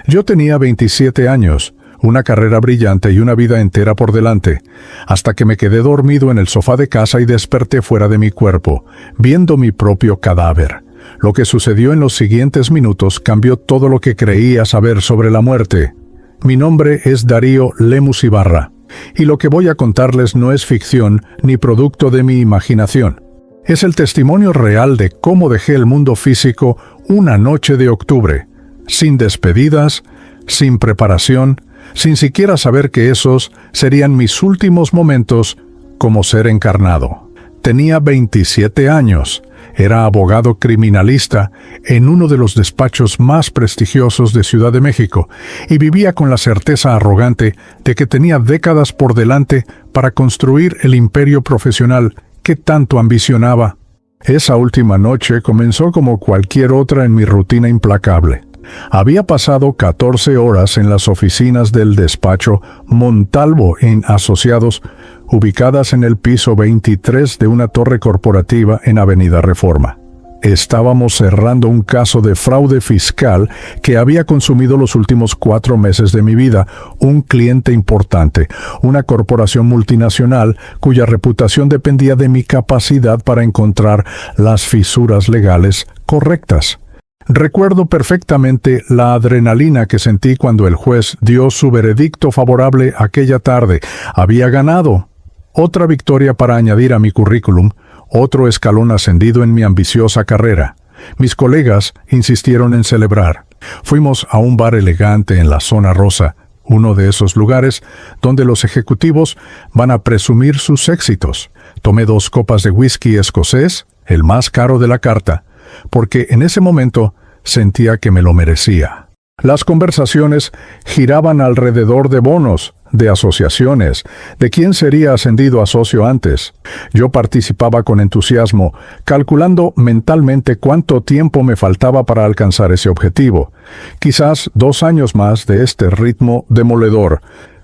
Yo tenía 27 años, una carrera brillante y una vida entera por delante, hasta que me quedé dormido en el sofá de casa y desperté fuera de mi cuerpo, viendo mi propio cadáver. Lo que sucedió en los siguientes minutos cambió todo lo que creía saber sobre la muerte. Mi nombre es Darío Lemus Ibarra, y lo que voy a contarles no es ficción ni producto de mi imaginación. Es el testimonio real de cómo dejé el mundo físico una noche de octubre, sin despedidas, sin preparación, sin siquiera saber que esos serían mis últimos momentos como ser encarnado. Tenía 27 años, era abogado criminalista en uno de los despachos más prestigiosos de Ciudad de México y vivía con la certeza arrogante de que tenía décadas por delante para construir el imperio profesional que tanto ambicionaba. Esa última noche comenzó como cualquier otra en mi rutina implacable. Había pasado 14 horas en las oficinas del despacho Montalvo & Asociados, ubicadas en el piso 23 de una torre corporativa en Avenida Reforma. Estábamos cerrando un caso de fraude fiscal que había consumido los últimos 4 meses de mi vida, un cliente importante, una corporación multinacional cuya reputación dependía de mi capacidad para encontrar las fisuras legales correctas. Recuerdo perfectamente la adrenalina que sentí cuando el juez dio su veredicto favorable aquella tarde. Había ganado. Otra victoria para añadir a mi currículum, otro escalón ascendido en mi ambiciosa carrera. Mis colegas insistieron en celebrar. Fuimos a un bar elegante en la zona rosa, uno de esos lugares donde los ejecutivos van a presumir sus éxitos. Tomé 2 copas de whisky escocés, el más caro de la carta, porque en ese momento sentía que me lo merecía. Las conversaciones giraban alrededor de bonos, de asociaciones, de quién sería ascendido a socio antes. Yo participaba con entusiasmo, calculando mentalmente cuánto tiempo me faltaba para alcanzar ese objetivo. Quizás 2 años más de este ritmo demoledor.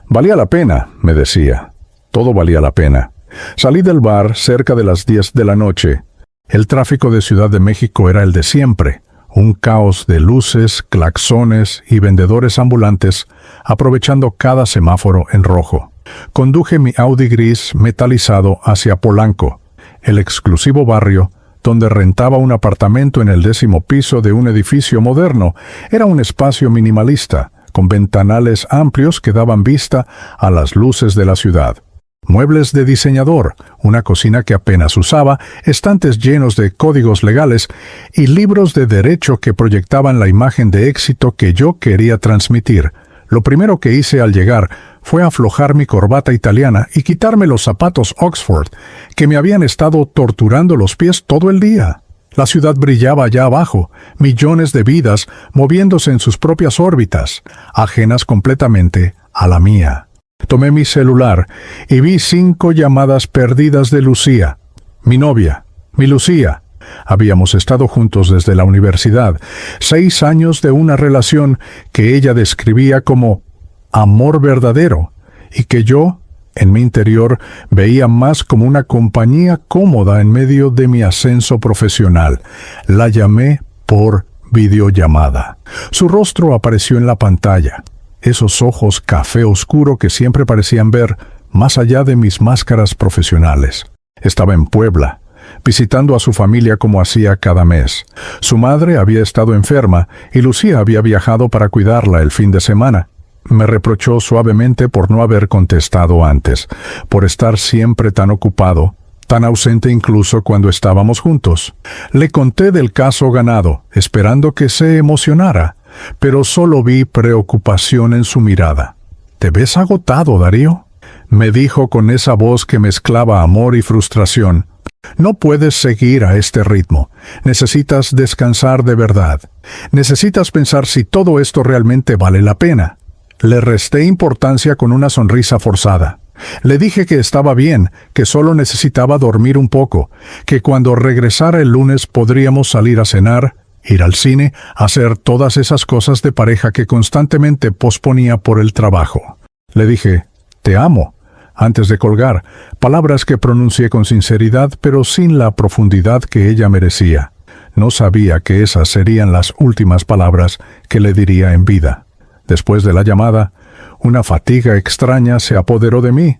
Valía la pena, me decía. Todo valía la pena. Salí del bar cerca de las 10 de la noche. El tráfico de Ciudad de México era el de siempre, un caos de luces, claxones y vendedores ambulantes, aprovechando cada semáforo en rojo. Conduje mi Audi gris metalizado hacia Polanco, el exclusivo barrio donde rentaba un apartamento en el 10º piso de un edificio moderno. Era un espacio minimalista, con ventanales amplios que daban vista a las luces de la ciudad. Muebles de diseñador, una cocina que apenas usaba, estantes llenos de códigos legales y libros de derecho que proyectaban la imagen de éxito que yo quería transmitir. Lo primero que hice al llegar fue aflojar mi corbata italiana y quitarme los zapatos Oxford, que me habían estado torturando los pies todo el día. La ciudad brillaba allá abajo, millones de vidas moviéndose en sus propias órbitas, ajenas completamente a la mía. Tomé mi celular y vi 5 llamadas perdidas de Lucía, mi novia, mi Lucía. Habíamos estado juntos desde la universidad, 6 años de una relación que ella describía como amor verdadero y que yo, en mi interior, veía más como una compañía cómoda en medio de mi ascenso profesional. La llamé por videollamada. Su rostro apareció en la pantalla. Esos ojos café oscuro que siempre parecían ver más allá de mis máscaras profesionales. Estaba en Puebla, visitando a su familia como hacía cada mes. Su madre había estado enferma y Lucía había viajado para cuidarla el fin de semana. Me reprochó suavemente por no haber contestado antes, por estar siempre tan ocupado, tan ausente incluso cuando estábamos juntos. Le conté del caso ganado, esperando que se emocionara, pero solo vi preocupación en su mirada. «¿Te ves agotado, Darío?», me dijo con esa voz que mezclaba amor y frustración. «No puedes seguir a este ritmo. Necesitas descansar de verdad. Necesitas pensar si todo esto realmente vale la pena». Le resté importancia con una sonrisa forzada. Le dije que estaba bien, que solo necesitaba dormir un poco, que cuando regresara el lunes podríamos salir a cenar, ir al cine, hacer todas esas cosas de pareja que constantemente posponía por el trabajo. Le dije, «Te amo», antes de colgar, palabras que pronuncié con sinceridad, pero sin la profundidad que ella merecía. No sabía que esas serían las últimas palabras que le diría en vida. Después de la llamada, una fatiga extraña se apoderó de mí.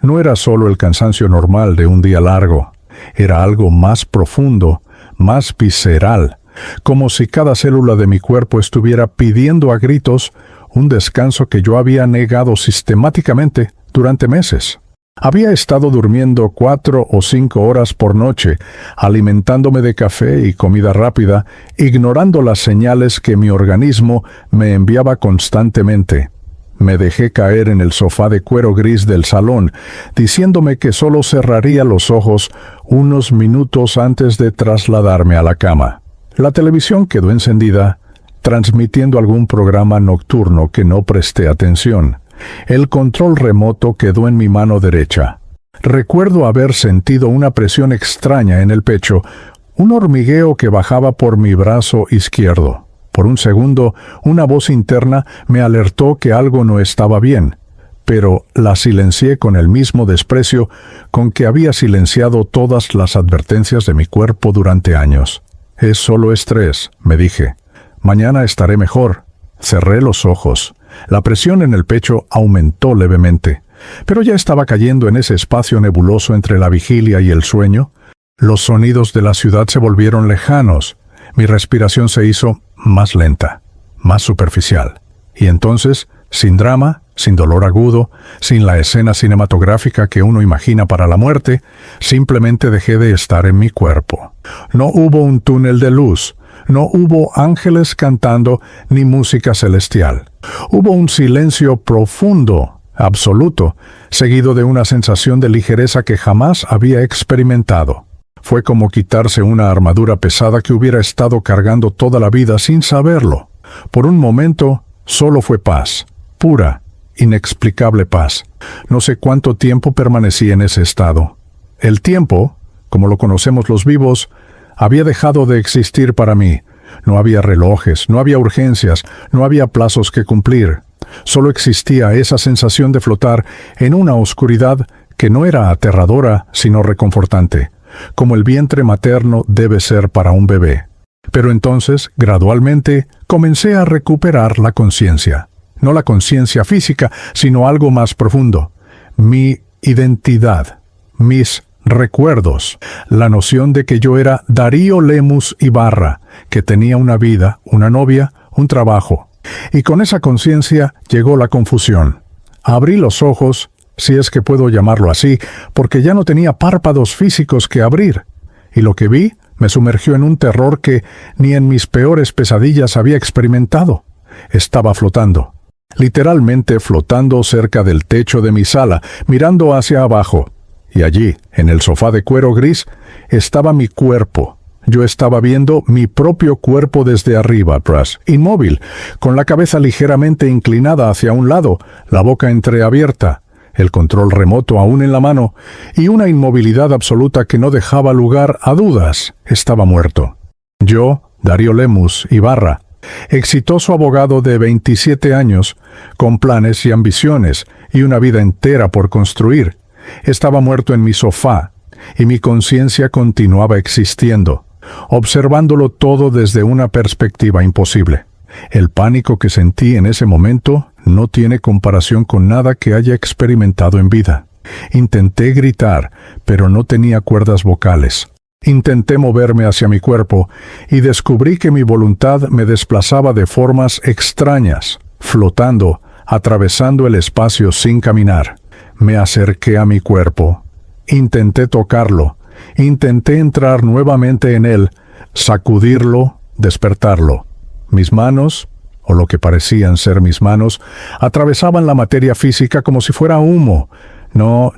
No era solo el cansancio normal de un día largo, era algo más profundo, más visceral, como si cada célula de mi cuerpo estuviera pidiendo a gritos un descanso que yo había negado sistemáticamente durante meses. Había estado durmiendo 4 o 5 horas por noche, alimentándome de café y comida rápida, ignorando las señales que mi organismo me enviaba constantemente. Me dejé caer en el sofá de cuero gris del salón, diciéndome que solo cerraría los ojos unos minutos antes de trasladarme a la cama. La televisión quedó encendida, transmitiendo algún programa nocturno que no presté atención. El control remoto quedó en mi mano derecha. Recuerdo haber sentido una presión extraña en el pecho, un hormigueo que bajaba por mi brazo izquierdo. Por un segundo, una voz interna me alertó que algo no estaba bien, pero la silencié con el mismo desprecio con que había silenciado todas las advertencias de mi cuerpo durante años. «Es solo estrés», me dije. «Mañana estaré mejor». Cerré los ojos. La presión en el pecho aumentó levemente, pero ya estaba cayendo en ese espacio nebuloso entre la vigilia y el sueño. Los sonidos de la ciudad se volvieron lejanos. Mi respiración se hizo más lenta, más superficial. Y entonces, sin drama, sin dolor agudo, sin la escena cinematográfica que uno imagina para la muerte, simplemente dejé de estar en mi cuerpo. No hubo un túnel de luz, no hubo ángeles cantando ni música celestial. Hubo un silencio profundo, absoluto, seguido de una sensación de ligereza que jamás había experimentado. Fue como quitarse una armadura pesada que hubiera estado cargando toda la vida sin saberlo. Por un momento, solo fue paz, pura, inexplicable paz. No sé cuánto tiempo permanecí en ese estado. El tiempo, como lo conocemos los vivos, había dejado de existir para mí. No había relojes, no había urgencias, no había plazos que cumplir. Solo existía esa sensación de flotar en una oscuridad que no era aterradora, sino reconfortante, como el vientre materno debe ser para un bebé. Pero entonces, gradualmente, comencé a recuperar la conciencia. No la conciencia física, sino algo más profundo. Mi identidad, mis recuerdos, la noción de que yo era Darío Lemus Ibarra, que tenía una vida, una novia, un trabajo. Y con esa conciencia llegó la confusión. Abrí los ojos, si es que puedo llamarlo así, porque ya no tenía párpados físicos que abrir. Y lo que vi me sumergió en un terror que ni en mis peores pesadillas había experimentado. Estaba flotando. Literalmente flotando cerca del techo de mi sala, mirando hacia abajo. Y allí, en el sofá de cuero gris, estaba mi cuerpo. Yo estaba viendo mi propio cuerpo desde arriba, inmóvil, con la cabeza ligeramente inclinada hacia un lado, la boca entreabierta, el control remoto aún en la mano, y una inmovilidad absoluta que no dejaba lugar a dudas. Estaba muerto. Yo, Darío Lemus Ibarra, exitoso abogado de 27 años, con planes y ambiciones, y una vida entera por construir, estaba muerto en mi sofá, y mi conciencia continuaba existiendo, observándolo todo desde una perspectiva imposible. El pánico que sentí en ese momento no tiene comparación con nada que haya experimentado en vida. Intenté gritar, pero no tenía cuerdas vocales. Intenté moverme hacia mi cuerpo y descubrí que mi voluntad me desplazaba de formas extrañas, flotando, atravesando el espacio sin caminar. Me acerqué a mi cuerpo. Intenté tocarlo. Intenté entrar nuevamente en él, sacudirlo, despertarlo. Mis manos, o lo que parecían ser mis manos, atravesaban la materia física como si fuera humo. No,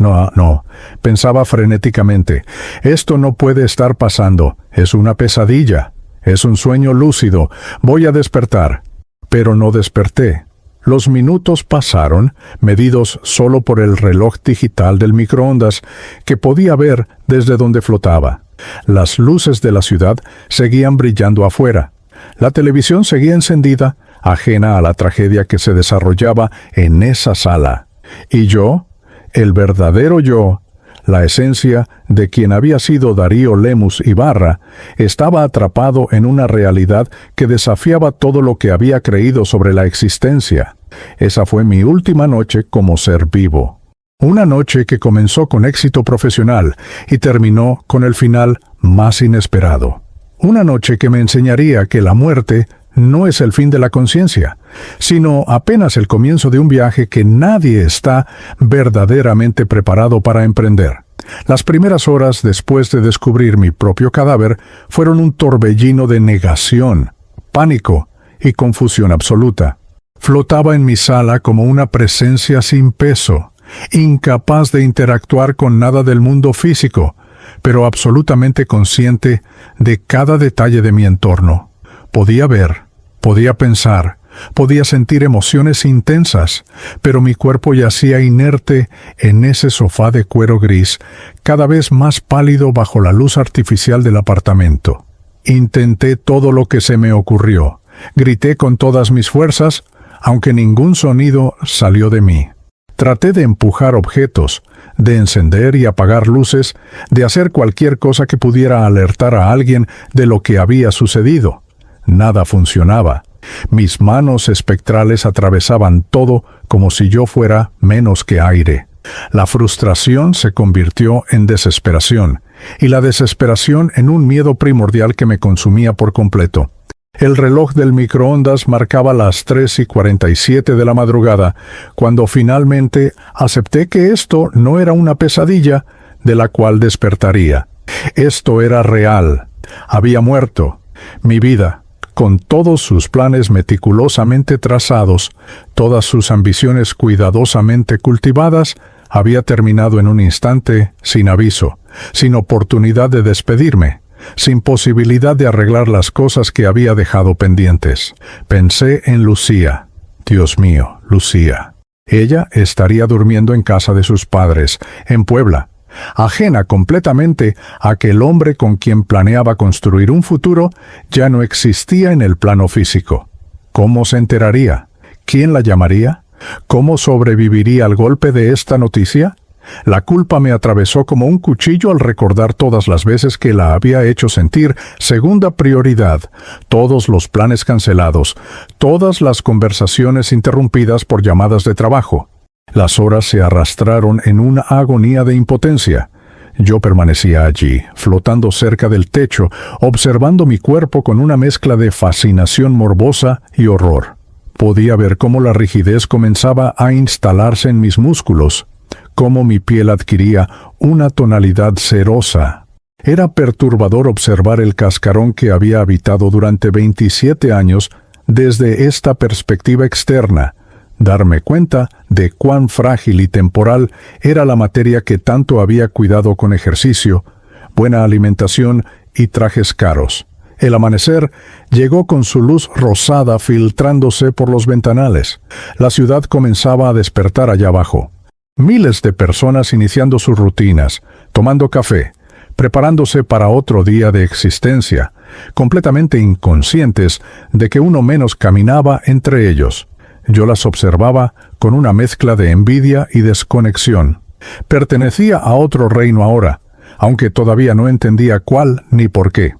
pensaba frenéticamente. Esto no puede estar pasando. Es una pesadilla. Es un sueño lúcido. Voy a despertar. Pero no desperté. Los minutos pasaron, medidos solo por el reloj digital del microondas, que podía ver desde donde flotaba. Las luces de la ciudad seguían brillando afuera. La televisión seguía encendida, ajena a la tragedia que se desarrollaba en esa sala. Y yo, el verdadero yo, La esencia de quien había sido Darío Lemus Ibarra estaba atrapado en una realidad que desafiaba todo lo que había creído sobre la existencia. Esa fue mi última noche como ser vivo. Una noche que comenzó con éxito profesional y terminó con el final más inesperado. Una noche que me enseñaría que la muerte no es el fin de la conciencia, sino apenas el comienzo de un viaje que nadie está verdaderamente preparado para emprender. Las primeras horas después de descubrir mi propio cadáver fueron un torbellino de negación, pánico y confusión absoluta. Flotaba en mi sala como una presencia sin peso, incapaz de interactuar con nada del mundo físico, pero absolutamente consciente de cada detalle de mi entorno. Podía ver, podía pensar, podía sentir emociones intensas, pero mi cuerpo yacía inerte en ese sofá de cuero gris, cada vez más pálido bajo la luz artificial del apartamento. Intenté todo lo que se me ocurrió. Grité con todas mis fuerzas, aunque ningún sonido salió de mí. Traté de empujar objetos, de encender y apagar luces, de hacer cualquier cosa que pudiera alertar a alguien de lo que había sucedido. Nada funcionaba. Mis manos espectrales atravesaban todo como si yo fuera menos que aire. La frustración se convirtió en desesperación, y la desesperación en un miedo primordial que me consumía por completo. El reloj del microondas marcaba las 3:47 de la madrugada, cuando finalmente acepté que esto no era una pesadilla de la cual despertaría. Esto era real. Había muerto. Mi vida, con todos sus planes meticulosamente trazados, todas sus ambiciones cuidadosamente cultivadas, había terminado en un instante, sin aviso, sin oportunidad de despedirme, sin posibilidad de arreglar las cosas que había dejado pendientes. Pensé en Lucía. Dios mío, Lucía. Ella estaría durmiendo en casa de sus padres, en Puebla, ajena completamente a que el hombre con quien planeaba construir un futuro ya no existía en el plano físico. ¿Cómo se enteraría? ¿Quién la llamaría? ¿Cómo sobreviviría al golpe de esta noticia? La culpa me atravesó como un cuchillo al recordar todas las veces que la había hecho sentir segunda prioridad, todos los planes cancelados, todas las conversaciones interrumpidas por llamadas de trabajo. Las horas se arrastraron en una agonía de impotencia. Yo permanecía allí, flotando cerca del techo, observando mi cuerpo con una mezcla de fascinación morbosa y horror. Podía ver cómo la rigidez comenzaba a instalarse en mis músculos, cómo mi piel adquiría una tonalidad cerosa. Era perturbador observar el cascarón que había habitado durante 27 años desde esta perspectiva externa, darme cuenta de cuán frágil y temporal era la materia que tanto había cuidado con ejercicio, buena alimentación y trajes caros. El amanecer llegó con su luz rosada filtrándose por los ventanales. La ciudad comenzaba a despertar allá abajo. Miles de personas iniciando sus rutinas, tomando café, preparándose para otro día de existencia, completamente inconscientes de que uno menos caminaba entre ellos. Yo las observaba con una mezcla de envidia y desconexión. Pertenecía a otro reino ahora, aunque todavía no entendía cuál ni por qué.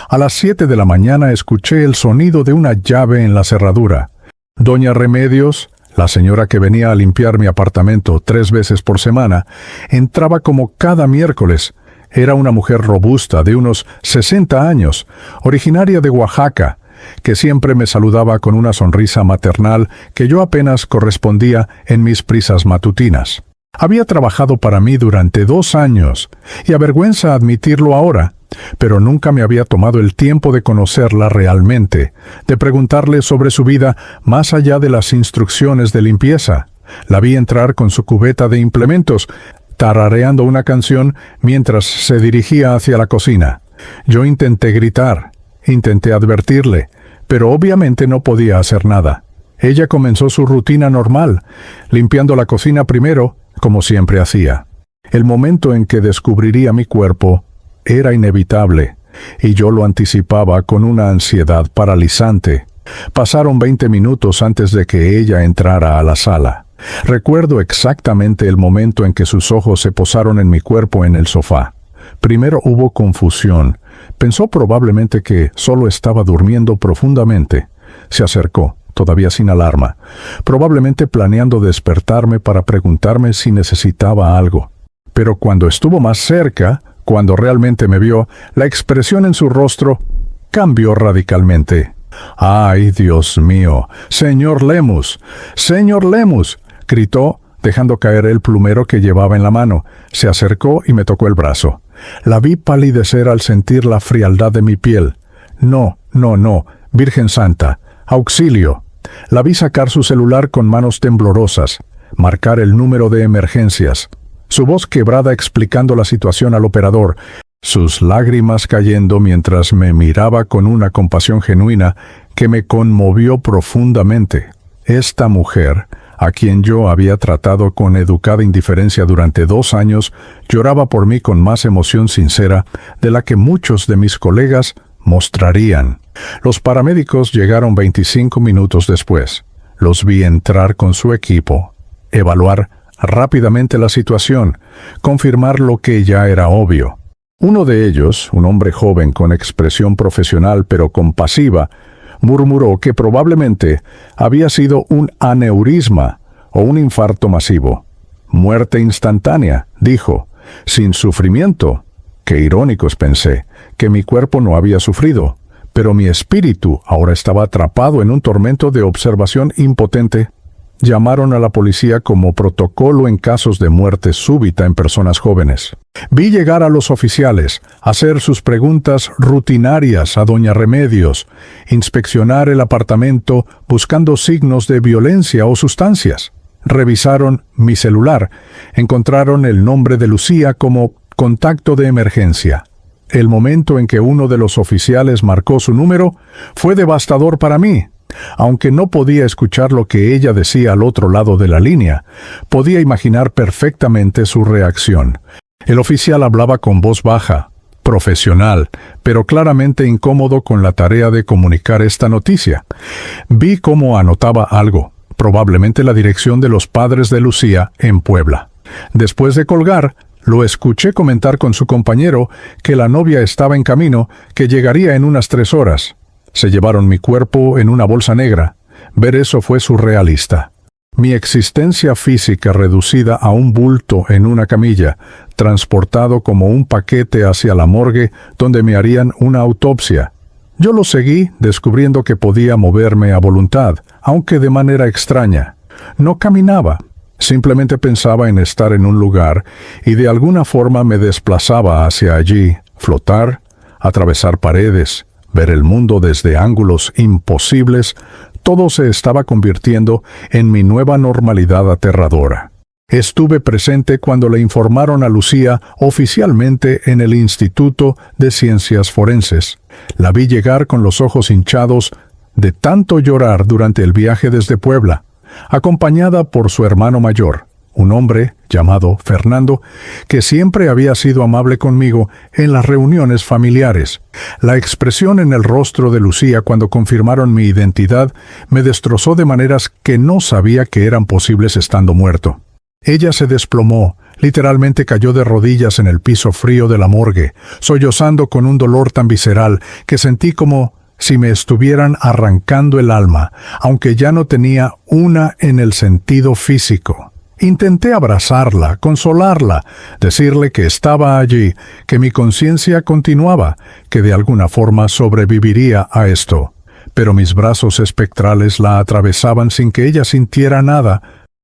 A las 7 de la mañana escuché el sonido de una llave en la cerradura. Doña Remedios, la señora que venía a limpiar mi apartamento 3 veces por semana, entraba como cada miércoles. Era una mujer robusta de unos 60 años, originaria de Oaxaca, que siempre me saludaba con una sonrisa maternal que yo apenas correspondía en mis prisas matutinas. Había trabajado para mí durante 2 años, y avergüenza admitirlo ahora, pero nunca me había tomado el tiempo de conocerla realmente, de preguntarle sobre su vida más allá de las instrucciones de limpieza. La vi entrar con su cubeta de implementos, tarareando una canción mientras se dirigía hacia la cocina. Yo intenté gritar, intenté advertirle, pero obviamente no podía hacer nada. Ella comenzó su rutina normal, limpiando la cocina primero, como siempre hacía. El momento en que descubriría mi cuerpo era inevitable, y yo lo anticipaba con una ansiedad paralizante. Pasaron 20 minutos antes de que ella entrara a la sala. Recuerdo exactamente el momento en que sus ojos se posaron en mi cuerpo en el sofá. Primero hubo confusión. Pensó probablemente que solo estaba durmiendo profundamente. Se acercó, todavía sin alarma, probablemente planeando despertarme para preguntarme si necesitaba algo. Pero cuando estuvo más cerca, cuando realmente me vio, la expresión en su rostro cambió radicalmente. ¡Ay, Dios mío! ¡Señor Lemus! ¡Señor Lemus!, gritó, dejando caer el plumero que llevaba en la mano. Se acercó y me tocó el brazo. La vi palidecer al sentir la frialdad de mi piel. No, Virgen Santa, auxilio. La vi sacar su celular con manos temblorosas, marcar el número de emergencias. Su voz quebrada explicando la situación al operador, sus lágrimas cayendo mientras me miraba con una compasión genuina que me conmovió profundamente. Esta mujer, a quien yo había tratado con educada indiferencia durante 2 años, lloraba por mí con más emoción sincera de la que muchos de mis colegas mostrarían. Los paramédicos llegaron 25 minutos después. Los vi entrar con su equipo, evaluar rápidamente la situación, confirmar lo que ya era obvio. Uno de ellos, un hombre joven con expresión profesional pero compasiva, murmuró que probablemente había sido un aneurisma o un infarto masivo. Muerte instantánea, dijo, sin sufrimiento. Qué irónicos, pensé, que mi cuerpo no había sufrido, pero mi espíritu ahora estaba atrapado en un tormento de observación impotente. Llamaron a la policía como protocolo en casos de muerte súbita en personas jóvenes. Vi llegar a los oficiales, hacer sus preguntas rutinarias a doña Remedios, inspeccionar el apartamento buscando signos de violencia o sustancias. Revisaron mi celular, encontraron el nombre de Lucía como contacto de emergencia. El momento en que uno de los oficiales marcó su número fue devastador para mí. Aunque no podía escuchar lo que ella decía al otro lado de la línea, podía imaginar perfectamente su reacción. El oficial hablaba con voz baja, profesional, pero claramente incómodo con la tarea de comunicar esta noticia. Vi cómo anotaba algo, probablemente la dirección de los padres de Lucía en Puebla. Después de colgar, lo escuché comentar con su compañero que la novia estaba en camino, que llegaría en unas 3 horas. Se llevaron mi cuerpo en una bolsa negra. Ver eso fue surrealista. Mi existencia física reducida a un bulto en una camilla, transportado como un paquete hacia la morgue donde me harían una autopsia. Yo lo seguí, descubriendo que podía moverme a voluntad, aunque de manera extraña. No caminaba, simplemente pensaba en estar en un lugar y de alguna forma me desplazaba hacia allí, flotar, atravesar paredes, ver el mundo desde ángulos imposibles. Todo se estaba convirtiendo en mi nueva normalidad aterradora. Estuve presente cuando le informaron a Lucía oficialmente en el Instituto de Ciencias Forenses. La vi llegar con los ojos hinchados de tanto llorar durante el viaje desde Puebla, acompañada por su hermano mayor, un hombre llamado Fernando, que siempre había sido amable conmigo en las reuniones familiares. La expresión en el rostro de Lucía cuando confirmaron mi identidad me destrozó de maneras que no sabía que eran posibles estando muerto. Ella se desplomó, literalmente cayó de rodillas en el piso frío de la morgue, sollozando con un dolor tan visceral que sentí como si me estuvieran arrancando el alma, aunque ya no tenía una en el sentido físico. Intenté abrazarla, consolarla, decirle que estaba allí, que mi conciencia continuaba, que de alguna forma sobreviviría a esto. Pero mis brazos espectrales la atravesaban sin que ella sintiera nada.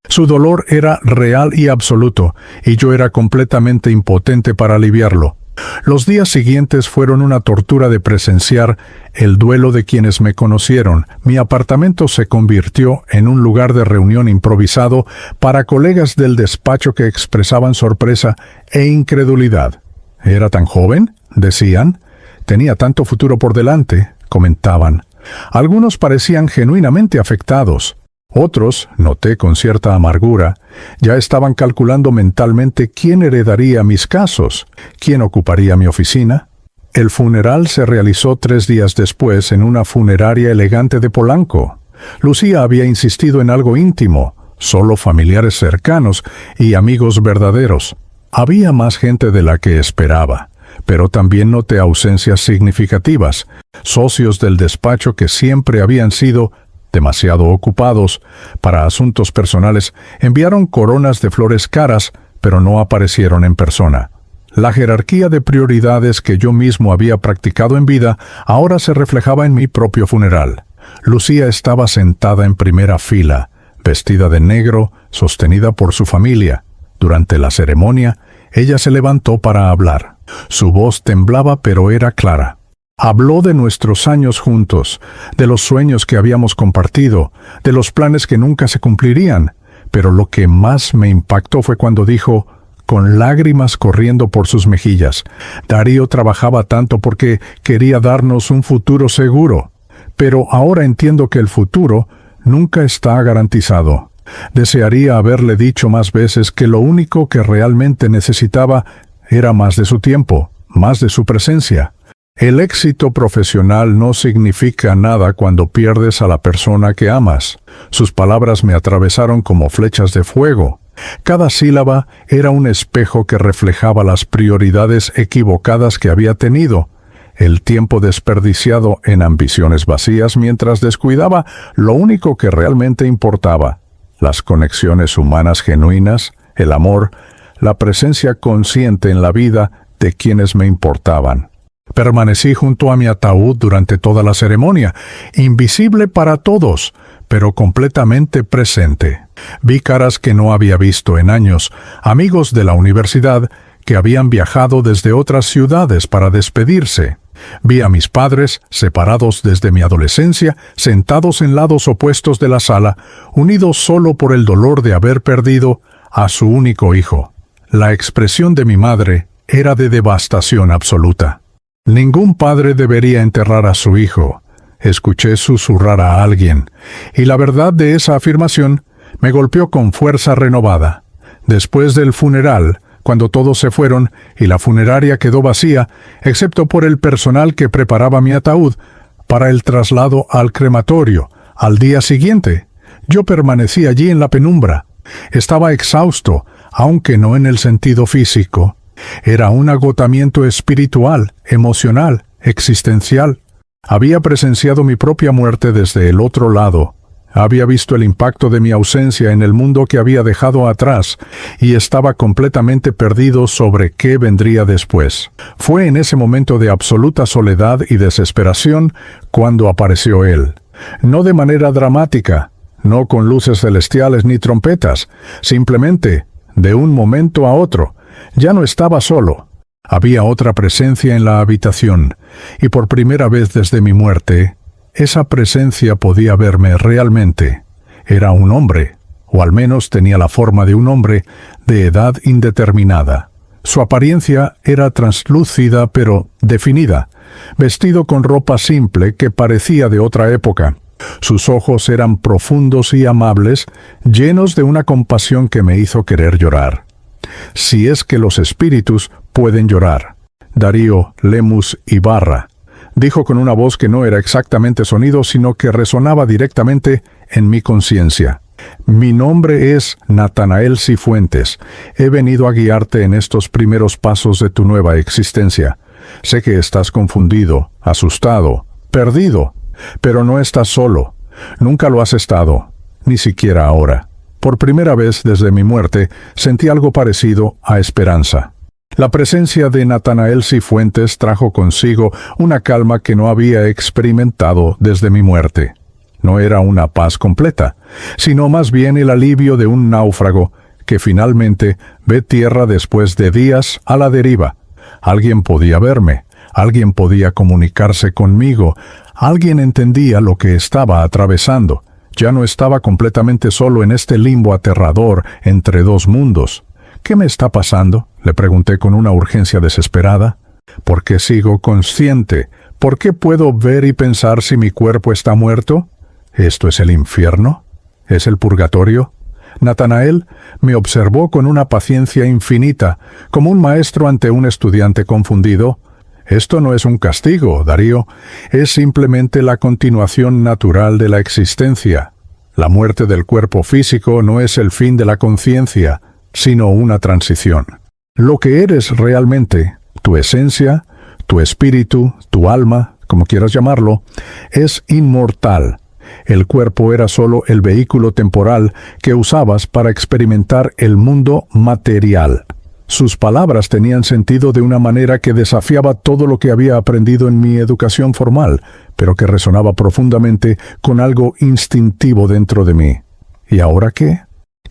Su dolor era real y absoluto, y yo era completamente impotente para aliviarlo. Los días siguientes fueron una tortura de presenciar el duelo de quienes me conocieron. Mi apartamento se convirtió en un lugar de reunión improvisado para colegas del despacho que expresaban sorpresa e incredulidad. ¿Era tan joven?, decían. Tenía tanto futuro por delante, comentaban. Algunos parecían genuinamente afectados. Otros, noté con cierta amargura, ya estaban calculando mentalmente quién heredaría mis casos, quién ocuparía mi oficina. El funeral se realizó 3 días después en una funeraria elegante de Polanco. Lucía había insistido en algo íntimo, solo familiares cercanos y amigos verdaderos. Había más gente de la que esperaba, pero también noté ausencias significativas, socios del despacho que siempre habían sido demasiado ocupados para asuntos personales, enviaron coronas de flores caras, pero no aparecieron en persona. La jerarquía de prioridades que yo mismo había practicado en vida ahora se reflejaba en mi propio funeral. Lucía estaba sentada en primera fila, vestida de negro, sostenida por su familia. Durante la ceremonia, ella se levantó para hablar. Su voz temblaba, pero era clara. Habló de nuestros años juntos, de los sueños que habíamos compartido, de los planes que nunca se cumplirían, pero lo que más me impactó fue cuando dijo, con lágrimas corriendo por sus mejillas, Darío trabajaba tanto porque quería darnos un futuro seguro, pero ahora entiendo que el futuro nunca está garantizado. Desearía haberle dicho más veces que lo único que realmente necesitaba era más de su tiempo, más de su presencia. El éxito profesional no significa nada cuando pierdes a la persona que amas. Sus palabras me atravesaron como flechas de fuego. Cada sílaba era un espejo que reflejaba las prioridades equivocadas que había tenido, el tiempo desperdiciado en ambiciones vacías mientras descuidaba lo único que realmente importaba, las conexiones humanas genuinas, el amor, la presencia consciente en la vida de quienes me importaban. Permanecí junto a mi ataúd durante toda la ceremonia, invisible para todos, pero completamente presente. Vi caras que no había visto en años, amigos de la universidad que habían viajado desde otras ciudades para despedirse. Vi a mis padres, separados desde mi adolescencia, sentados en lados opuestos de la sala, unidos solo por el dolor de haber perdido a su único hijo. La expresión de mi madre era de devastación absoluta. Ningún padre debería enterrar a su hijo, escuché susurrar a alguien, y la verdad de esa afirmación me golpeó con fuerza renovada. Después del funeral, cuando todos se fueron y la funeraria quedó vacía, excepto por el personal que preparaba mi ataúd para el traslado al crematorio, al día siguiente, yo permanecí allí en la penumbra. Estaba exhausto, aunque no en el sentido físico. Era un agotamiento espiritual, emocional, existencial. Había presenciado mi propia muerte desde el otro lado. Había visto el impacto de mi ausencia en el mundo que había dejado atrás y estaba completamente perdido sobre qué vendría después. Fue en ese momento de absoluta soledad y desesperación cuando apareció él. No de manera dramática, no con luces celestiales ni trompetas, simplemente, de un momento a otro. Ya no estaba solo. Había otra presencia en la habitación, y por primera vez desde mi muerte, esa presencia podía verme realmente. Era un hombre, o al menos tenía la forma de un hombre, de edad indeterminada. Su apariencia era translúcida pero definida, vestido con ropa simple que parecía de otra época. Sus ojos eran profundos y amables, llenos de una compasión que me hizo querer llorar. Si es que los espíritus pueden llorar. Darío Lemus Ibarra, dijo con una voz que no era exactamente sonido, sino que resonaba directamente en mi conciencia. Mi nombre es Natanael Cifuentes. He venido a guiarte en estos primeros pasos de tu nueva existencia. Sé que estás confundido, asustado, perdido, pero no estás solo. Nunca lo has estado, ni siquiera ahora. Por primera vez desde mi muerte, sentí algo parecido a esperanza. La presencia de Natanael Cifuentes trajo consigo una calma que no había experimentado desde mi muerte. No era una paz completa, sino más bien el alivio de un náufrago que finalmente ve tierra después de días a la deriva. Alguien podía verme, alguien podía comunicarse conmigo, alguien entendía lo que estaba atravesando. Ya no estaba completamente solo en este limbo aterrador entre dos mundos. ¿Qué me está pasando?, le pregunté con una urgencia desesperada. ¿Por qué sigo consciente? ¿Por qué puedo ver y pensar si mi cuerpo está muerto? ¿Esto es el infierno? ¿Es el purgatorio? Natanael me observó con una paciencia infinita, como un maestro ante un estudiante confundido. Esto no es un castigo, Darío, es simplemente la continuación natural de la existencia. La muerte del cuerpo físico no es el fin de la conciencia, sino una transición. Lo que eres realmente, tu esencia, tu espíritu, tu alma, como quieras llamarlo, es inmortal. El cuerpo era solo el vehículo temporal que usabas para experimentar el mundo material. Sus palabras tenían sentido de una manera que desafiaba todo lo que había aprendido en mi educación formal, pero que resonaba profundamente con algo instintivo dentro de mí. ¿Y ahora qué?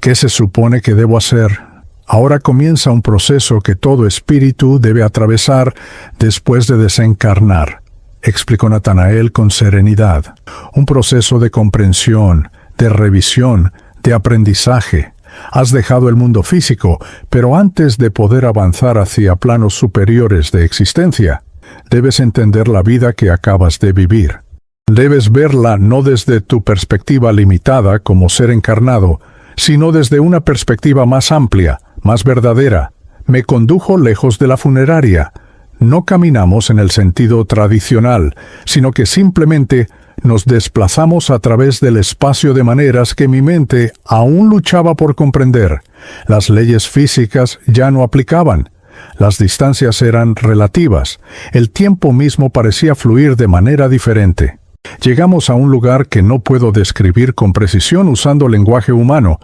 ¿Qué se supone que debo hacer? Ahora comienza un proceso que todo espíritu debe atravesar después de desencarnar, explicó Natanael con serenidad. Un proceso de comprensión, de revisión, de aprendizaje. Has dejado el mundo físico, pero antes de poder avanzar hacia planos superiores de existencia, debes entender la vida que acabas de vivir. Debes verla no desde tu perspectiva limitada como ser encarnado, sino desde una perspectiva más amplia, más verdadera. Me condujo lejos de la funeraria. No caminamos en el sentido tradicional, sino que simplemente nos desplazamos a través del espacio de maneras que mi mente aún luchaba por comprender. Las leyes físicas ya no aplicaban. Las distancias eran relativas. El tiempo mismo parecía fluir de manera diferente. Llegamos a un lugar que no puedo describir con precisión usando lenguaje humano.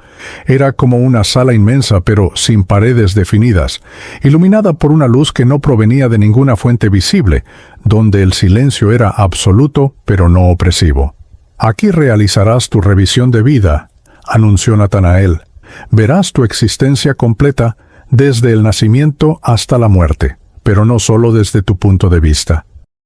Era como una sala inmensa pero sin paredes definidas, iluminada por una luz que no provenía de ninguna fuente visible, donde el silencio era absoluto pero no opresivo. Aquí realizarás tu revisión de vida, anunció Natanael. Verás tu existencia completa desde el nacimiento hasta la muerte, pero no solo desde tu punto de vista.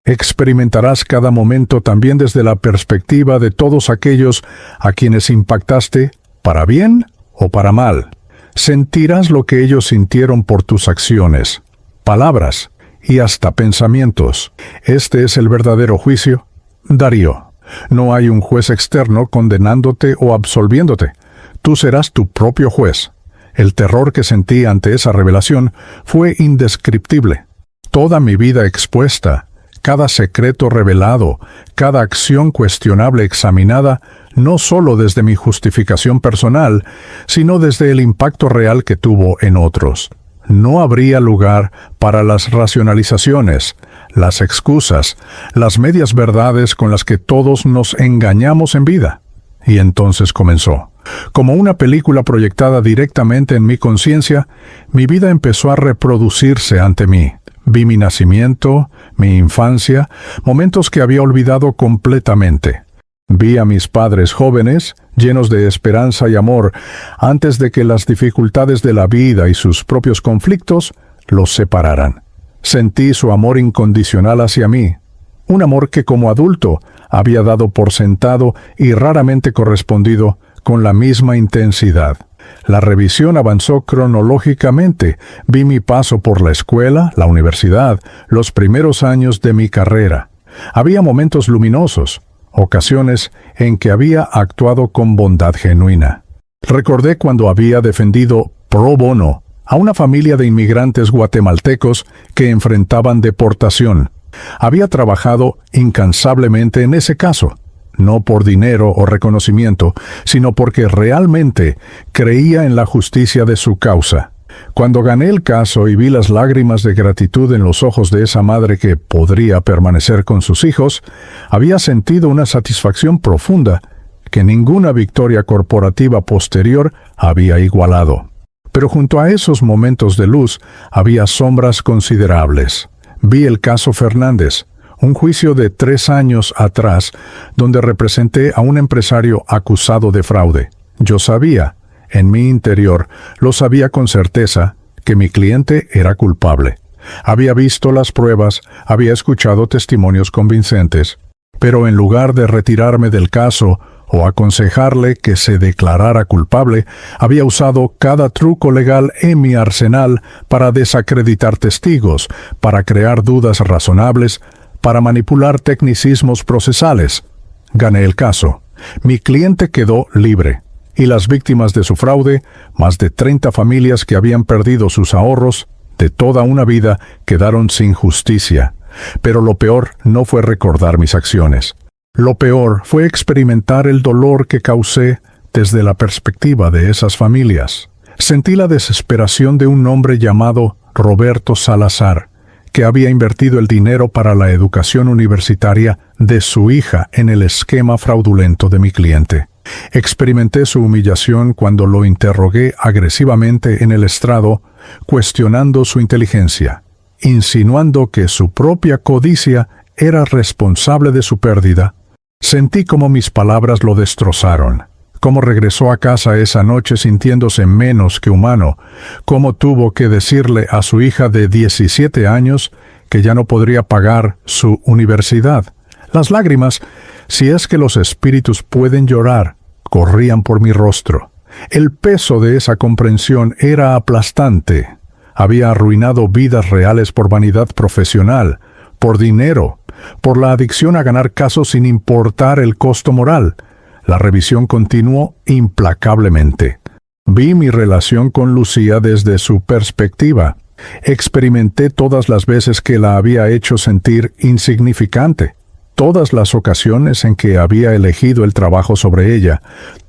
Experimentarás cada momento también desde la perspectiva de todos aquellos a quienes impactaste, para bien o para mal. Sentirás lo que ellos sintieron por tus acciones, palabras y hasta pensamientos. Este es el verdadero juicio. Darío, no hay un juez externo condenándote o absolviéndote. Tú serás tu propio juez. El terror que sentí ante esa revelación fue indescriptible. Toda mi vida expuesta, cada secreto revelado, cada acción cuestionable examinada, no solo desde mi justificación personal, sino desde el impacto real que tuvo en otros. No habría lugar para las racionalizaciones, las excusas, las medias verdades con las que todos nos engañamos en vida. Y entonces comenzó. Como una película proyectada directamente en mi conciencia, mi vida empezó a reproducirse ante mí. Vi mi nacimiento, mi infancia, momentos que había olvidado completamente. Vi a mis padres jóvenes, llenos de esperanza y amor, antes de que las dificultades de la vida y sus propios conflictos los separaran. Sentí su amor incondicional hacia mí, un amor que como adulto había dado por sentado y raramente correspondido con la misma intensidad. La revisión avanzó cronológicamente. Vi mi paso por la escuela, la universidad, los primeros años de mi carrera. Había momentos luminosos, ocasiones en que había actuado con bondad genuina. Recordé cuando había defendido pro bono a una familia de inmigrantes guatemaltecos que enfrentaban deportación. Había trabajado incansablemente en ese caso. No por dinero o reconocimiento, sino porque realmente creía en la justicia de su causa. Cuando gané el caso y vi las lágrimas de gratitud en los ojos de esa madre que podría permanecer con sus hijos, había sentido una satisfacción profunda que ninguna victoria corporativa posterior había igualado. Pero junto a esos momentos de luz había sombras considerables. Vi el caso Fernández, un juicio de 3 años atrás, donde representé a un empresario acusado de fraude. Yo sabía, en mi interior, lo sabía con certeza, que mi cliente era culpable. Había visto las pruebas, había escuchado testimonios convincentes, pero en lugar de retirarme del caso o aconsejarle que se declarara culpable, había usado cada truco legal en mi arsenal para desacreditar testigos, para crear dudas razonables, para manipular tecnicismos procesales. Gané el caso. Mi cliente quedó libre. Y las víctimas de su fraude, más de 30 familias que habían perdido sus ahorros de toda una vida, quedaron sin justicia. Pero lo peor no fue recordar mis acciones. Lo peor fue experimentar el dolor que causé desde la perspectiva de esas familias. Sentí la desesperación de un hombre llamado Roberto Salazar, que había invertido el dinero para la educación universitaria de su hija en el esquema fraudulento de mi cliente. Experimenté su humillación cuando lo interrogué agresivamente en el estrado, cuestionando su inteligencia, insinuando que su propia codicia era responsable de su pérdida. Sentí como mis palabras lo destrozaron, cómo regresó a casa esa noche sintiéndose menos que humano, cómo tuvo que decirle a su hija de 17 años que ya no podría pagar su universidad. Las lágrimas, si es que los espíritus pueden llorar, corrían por mi rostro. El peso de esa comprensión era aplastante. Había arruinado vidas reales por vanidad profesional, por dinero, por la adicción a ganar casos sin importar el costo moral. La revisión continuó implacablemente. Vi mi relación con Lucía desde su perspectiva. Experimenté todas las veces que la había hecho sentir insignificante, todas las ocasiones en que había elegido el trabajo sobre ella,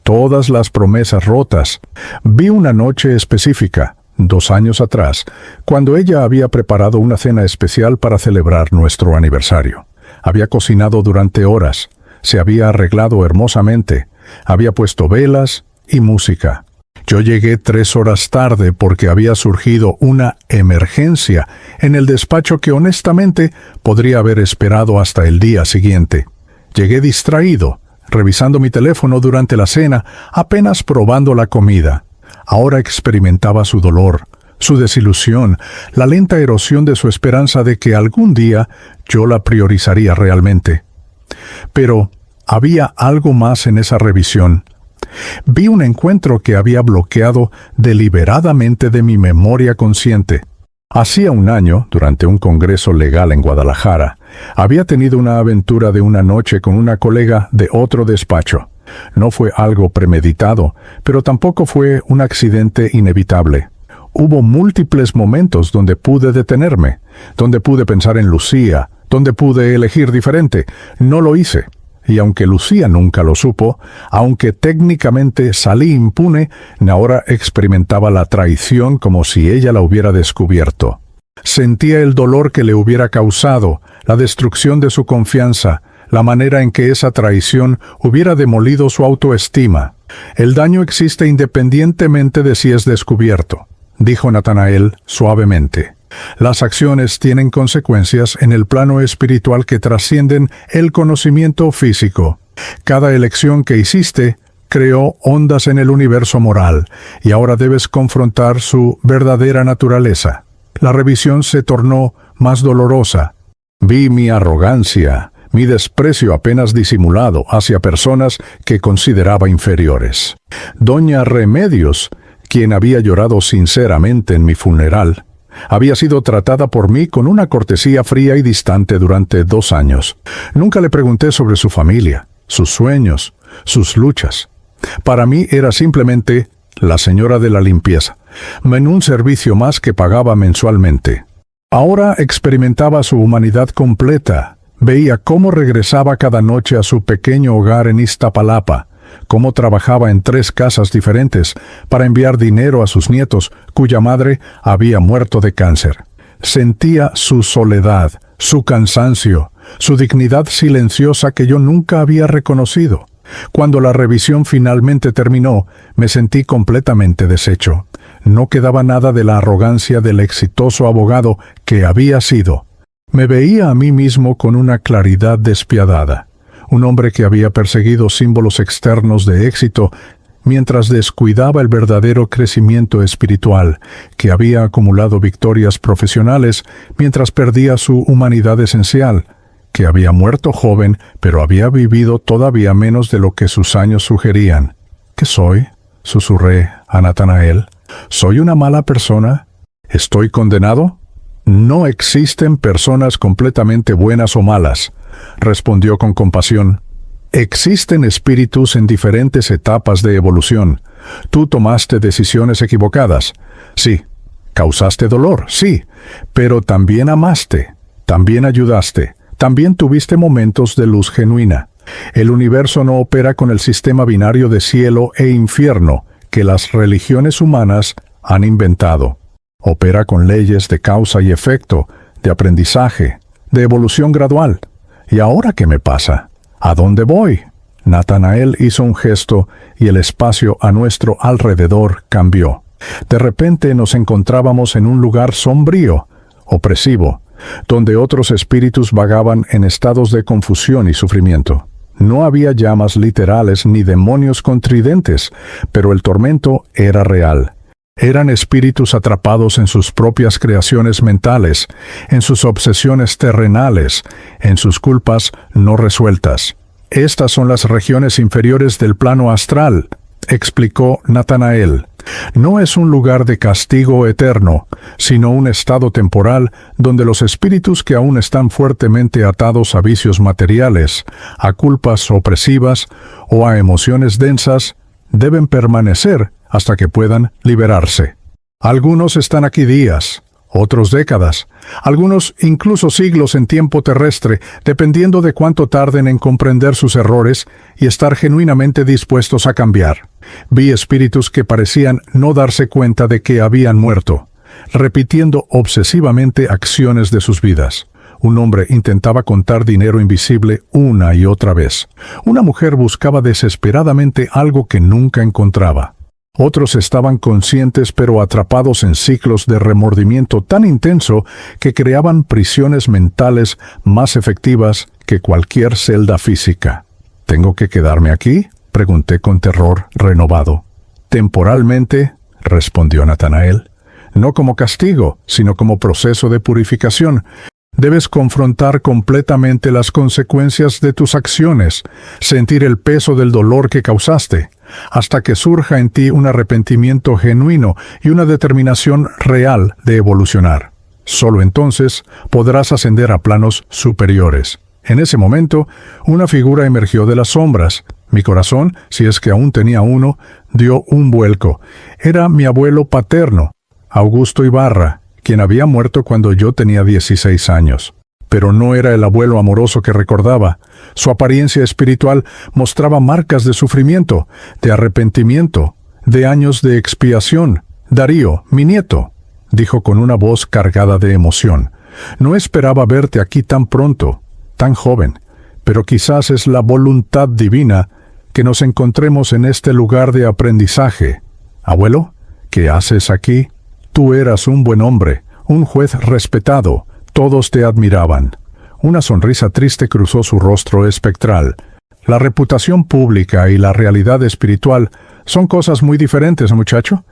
todas las promesas rotas. Vi una noche específica, 2 años atrás, cuando ella había preparado una cena especial para celebrar nuestro aniversario. Había cocinado durante horas, se había arreglado hermosamente, había puesto velas y música. Yo llegué 3 horas tarde porque había surgido una emergencia en el despacho que honestamente podría haber esperado hasta el día siguiente. Llegué distraído, revisando mi teléfono durante la cena, apenas probando la comida. Ahora experimentaba su dolor, su desilusión, la lenta erosión de su esperanza de que algún día yo la priorizaría realmente. Pero había algo más en esa revisión. Vi un encuentro que había bloqueado deliberadamente de mi memoria consciente. Hacía 1 año, durante un congreso legal en Guadalajara, había tenido una aventura de una noche con una colega de otro despacho. No fue algo premeditado, pero tampoco fue un accidente inevitable. Hubo múltiples momentos donde pude detenerme, donde pude pensar en Lucía, donde pude elegir diferente. No lo hice. Y aunque Lucía nunca lo supo, aunque técnicamente salí impune, ahora experimentaba la traición como si ella la hubiera descubierto. Sentía el dolor que le hubiera causado, la destrucción de su confianza, la manera en que esa traición hubiera demolido su autoestima. El daño existe independientemente de si es descubierto, dijo Natanael suavemente. Las acciones tienen consecuencias en el plano espiritual que trascienden el conocimiento físico. Cada elección que hiciste creó ondas en el universo moral, y ahora debes confrontar su verdadera naturaleza. La revisión se tornó más dolorosa. Vi mi arrogancia, mi desprecio apenas disimulado hacia personas que consideraba inferiores. Doña Remedios, quien había llorado sinceramente en mi funeral, había sido tratada por mí con una cortesía fría y distante durante 2 años. Nunca le pregunté sobre su familia, sus sueños, sus luchas. Para mí era simplemente la señora de la limpieza, en un servicio más que pagaba mensualmente. Ahora experimentaba su humanidad completa. Veía cómo regresaba cada noche a su pequeño hogar en Iztapalapa, cómo trabajaba en 3 casas diferentes para enviar dinero a sus nietos, cuya madre había muerto de cáncer. Sentía su soledad, su cansancio, su dignidad silenciosa que yo nunca había reconocido. Cuando la revisión finalmente terminó, me sentí completamente deshecho. No quedaba nada de la arrogancia del exitoso abogado que había sido. Me veía a mí mismo con una claridad despiadada. Un hombre que había perseguido símbolos externos de éxito mientras descuidaba el verdadero crecimiento espiritual, que había acumulado victorias profesionales mientras perdía su humanidad esencial, que había muerto joven pero había vivido todavía menos de lo que sus años sugerían. ¿Qué soy?, susurré a Natanael. ¿Soy una mala persona? ¿Estoy condenado? No existen personas completamente buenas o malas, respondió con compasión. Existen espíritus en diferentes etapas de evolución. Tú tomaste decisiones equivocadas. Sí. Causaste dolor, sí. Pero también amaste. También ayudaste. También tuviste momentos de luz genuina. El universo no opera con el sistema binario de cielo e infierno que las religiones humanas han inventado. Opera con leyes de causa y efecto, de aprendizaje, de evolución gradual. ¿Y ahora qué me pasa? ¿A dónde voy? Natanael hizo un gesto y el espacio a nuestro alrededor cambió. De repente nos encontrábamos en un lugar sombrío, opresivo, donde otros espíritus vagaban en estados de confusión y sufrimiento. No había llamas literales ni demonios con tridentes, pero el tormento era real. Eran espíritus atrapados en sus propias creaciones mentales, en sus obsesiones terrenales, en sus culpas no resueltas. Estas son las regiones inferiores del plano astral, explicó Natanael. No es un lugar de castigo eterno, sino un estado temporal donde los espíritus que aún están fuertemente atados a vicios materiales, a culpas opresivas o a emociones densas, deben permanecer hasta que puedan liberarse. Algunos están aquí días, otros décadas, algunos incluso siglos en tiempo terrestre, dependiendo de cuánto tarden en comprender sus errores y estar genuinamente dispuestos a cambiar. Vi espíritus que parecían no darse cuenta de que habían muerto, repitiendo obsesivamente acciones de sus vidas. Un hombre intentaba contar dinero invisible una y otra vez. Una mujer buscaba desesperadamente algo que nunca encontraba. Otros estaban conscientes pero atrapados en ciclos de remordimiento tan intenso que creaban prisiones mentales más efectivas que cualquier celda física. ¿Tengo que quedarme aquí?, pregunté con terror renovado. Temporalmente, respondió Natanael, no como castigo, sino como proceso de purificación. Debes confrontar completamente las consecuencias de tus acciones, sentir el peso del dolor que causaste, hasta que surja en ti un arrepentimiento genuino y una determinación real de evolucionar. Solo entonces podrás ascender a planos superiores. En ese momento, una figura emergió de las sombras. Mi corazón, si es que aún tenía uno, dio un vuelco. Era mi abuelo paterno, Augusto Ibarra, quien había muerto cuando yo tenía 16 años. Pero no era el abuelo amoroso que recordaba. Su apariencia espiritual mostraba marcas de sufrimiento, de arrepentimiento, de años de expiación. Darío, mi nieto, dijo con una voz cargada de emoción. No esperaba verte aquí tan pronto, tan joven, pero quizás es la voluntad divina que nos encontremos en este lugar de aprendizaje. Abuelo, ¿qué haces aquí? Tú eras un buen hombre, un juez respetado, todos te admiraban. Una sonrisa triste cruzó su rostro espectral. La reputación pública y la realidad espiritual son cosas muy diferentes, muchacho.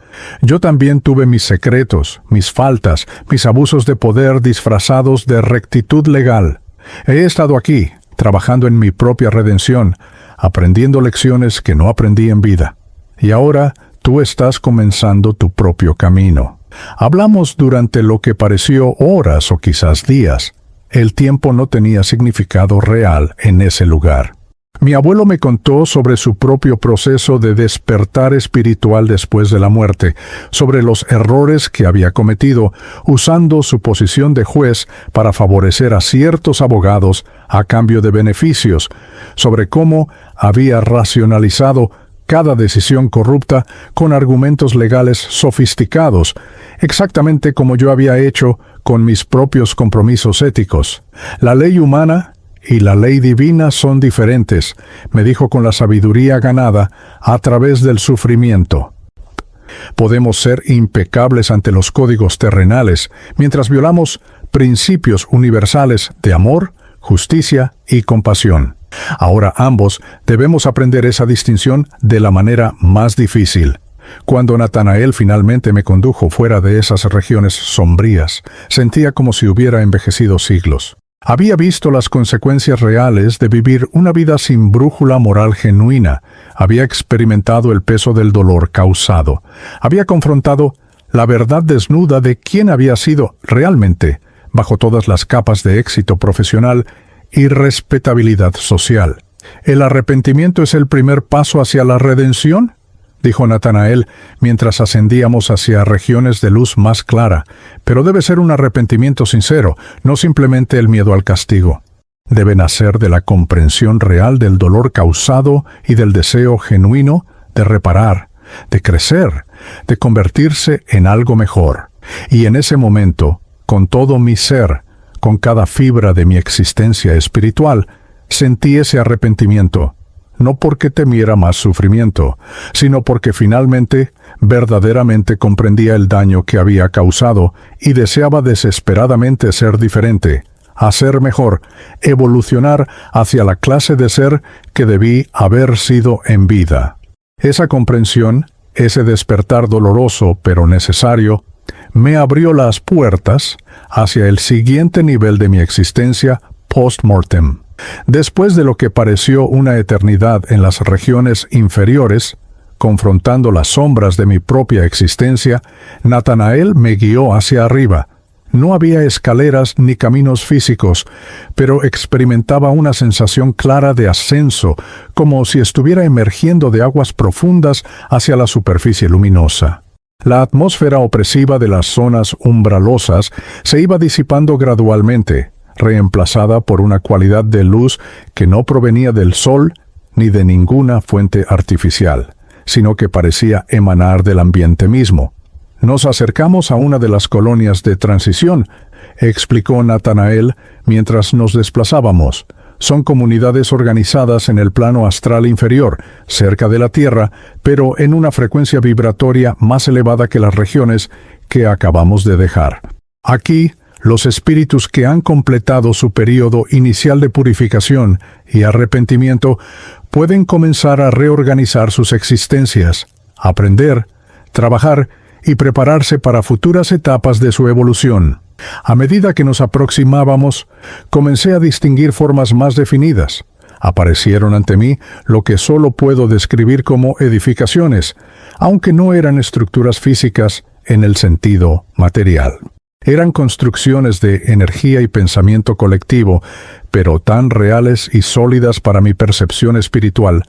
Yo también tuve mis secretos, mis faltas, mis abusos de poder disfrazados de rectitud legal. He estado aquí, trabajando en mi propia redención, aprendiendo lecciones que no aprendí en vida. Y ahora tú estás comenzando tu propio camino. Hablamos durante lo que pareció horas o quizás días. El tiempo no tenía significado real en ese lugar. Mi abuelo me contó sobre su propio proceso de despertar espiritual después de la muerte, sobre los errores que había cometido, usando su posición de juez para favorecer a ciertos abogados a cambio de beneficios, sobre cómo había racionalizado cada decisión corrupta con argumentos legales sofisticados, exactamente como yo había hecho con mis propios compromisos éticos. La ley humana y la ley divina son diferentes, me dijo con la sabiduría ganada a través del sufrimiento. Podemos ser impecables ante los códigos terrenales mientras violamos principios universales de amor, justicia y compasión. Ahora ambos debemos aprender esa distinción de la manera más difícil. Cuando Natanael finalmente me condujo fuera de esas regiones sombrías, sentía como si hubiera envejecido siglos. Había visto las consecuencias reales de vivir una vida sin brújula moral genuina. Había experimentado el peso del dolor causado. Había confrontado la verdad desnuda de quién había sido realmente, bajo todas las capas de éxito profesional y respetabilidad social. ¿El arrepentimiento es el primer paso hacia la redención?, dijo Natanael mientras ascendíamos hacia regiones de luz más clara, pero debe ser un arrepentimiento sincero, no simplemente el miedo al castigo. Debe nacer de la comprensión real del dolor causado y del deseo genuino de reparar, de crecer, de convertirse en algo mejor. Y en ese momento, con todo mi ser, con cada fibra de mi existencia espiritual, sentí ese arrepentimiento, no porque temiera más sufrimiento, sino porque finalmente, verdaderamente comprendía el daño que había causado y deseaba desesperadamente ser diferente, hacer mejor, evolucionar hacia la clase de ser que debí haber sido en vida. Esa comprensión, ese despertar doloroso pero necesario, me abrió las puertas hacia el siguiente nivel de mi existencia post-mortem. Después de lo que pareció una eternidad en las regiones inferiores, confrontando las sombras de mi propia existencia, Natanael me guió hacia arriba. No había escaleras ni caminos físicos, pero experimentaba una sensación clara de ascenso, como si estuviera emergiendo de aguas profundas hacia la superficie luminosa. La atmósfera opresiva de las zonas umbralosas se iba disipando gradualmente, reemplazada por una cualidad de luz que no provenía del sol ni de ninguna fuente artificial, sino que parecía emanar del ambiente mismo. Nos acercamos a una de las colonias de transición, explicó Natanael mientras nos desplazábamos. Son comunidades organizadas en el plano astral inferior, cerca de la Tierra, pero en una frecuencia vibratoria más elevada que las regiones que acabamos de dejar. Aquí, los espíritus que han completado su período inicial de purificación y arrepentimiento pueden comenzar a reorganizar sus existencias, aprender, trabajar y prepararse para futuras etapas de su evolución. A medida que nos aproximábamos, comencé a distinguir formas más definidas. Aparecieron ante mí lo que solo puedo describir como edificaciones, aunque no eran estructuras físicas en el sentido material. Eran construcciones de energía y pensamiento colectivo, pero tan reales y sólidas para mi percepción espiritual,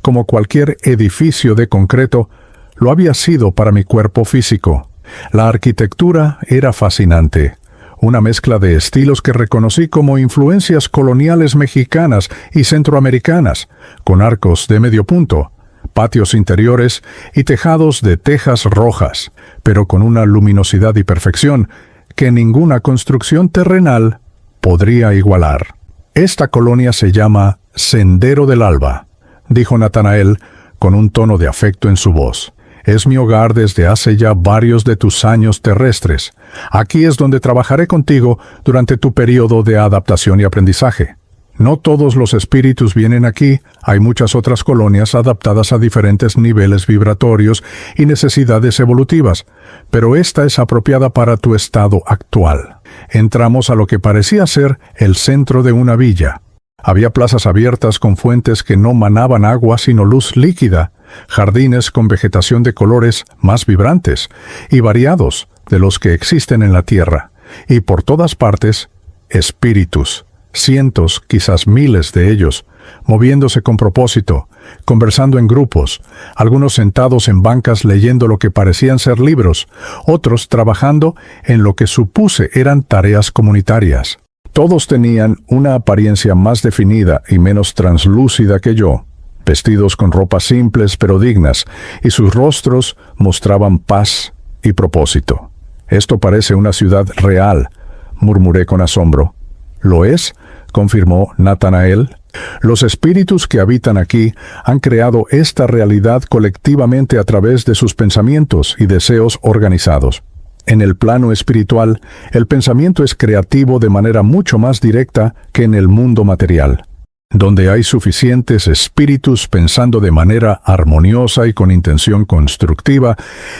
como cualquier edificio de concreto lo había sido para mi cuerpo físico. La arquitectura era fascinante, una mezcla de estilos que reconocí como influencias coloniales mexicanas y centroamericanas, con arcos de medio punto, patios interiores y tejados de tejas rojas, pero con una luminosidad y perfección que ninguna construcción terrenal podría igualar. Esta colonia se llama Sendero del Alba, dijo Natanael con un tono de afecto en su voz. Es mi hogar desde hace ya varios de tus años terrestres. Aquí es donde trabajaré contigo durante tu periodo de adaptación y aprendizaje. No todos los espíritus vienen aquí, hay muchas otras colonias adaptadas a diferentes niveles vibratorios y necesidades evolutivas, pero esta es apropiada para tu estado actual. Entramos a lo que parecía ser el centro de una villa. Había plazas abiertas con fuentes que no manaban agua sino luz líquida, jardines con vegetación de colores más vibrantes y variados de los que existen en la tierra, y por todas partes, espíritus, cientos, quizás miles de ellos, moviéndose con propósito, conversando en grupos, algunos sentados en bancas leyendo lo que parecían ser libros, otros trabajando en lo que supuse eran tareas comunitarias. Todos tenían una apariencia más definida y menos translúcida que yo, vestidos con ropas simples pero dignas, y sus rostros mostraban paz y propósito. Esto parece una ciudad real, murmuré con asombro. ¿Lo es?, confirmó Natanael. Los espíritus que habitan aquí han creado esta realidad colectivamente a través de sus pensamientos y deseos organizados. En el plano espiritual, el pensamiento es creativo de manera mucho más directa que en el mundo material. Donde hay suficientes espíritus pensando de manera armoniosa y con intención constructiva,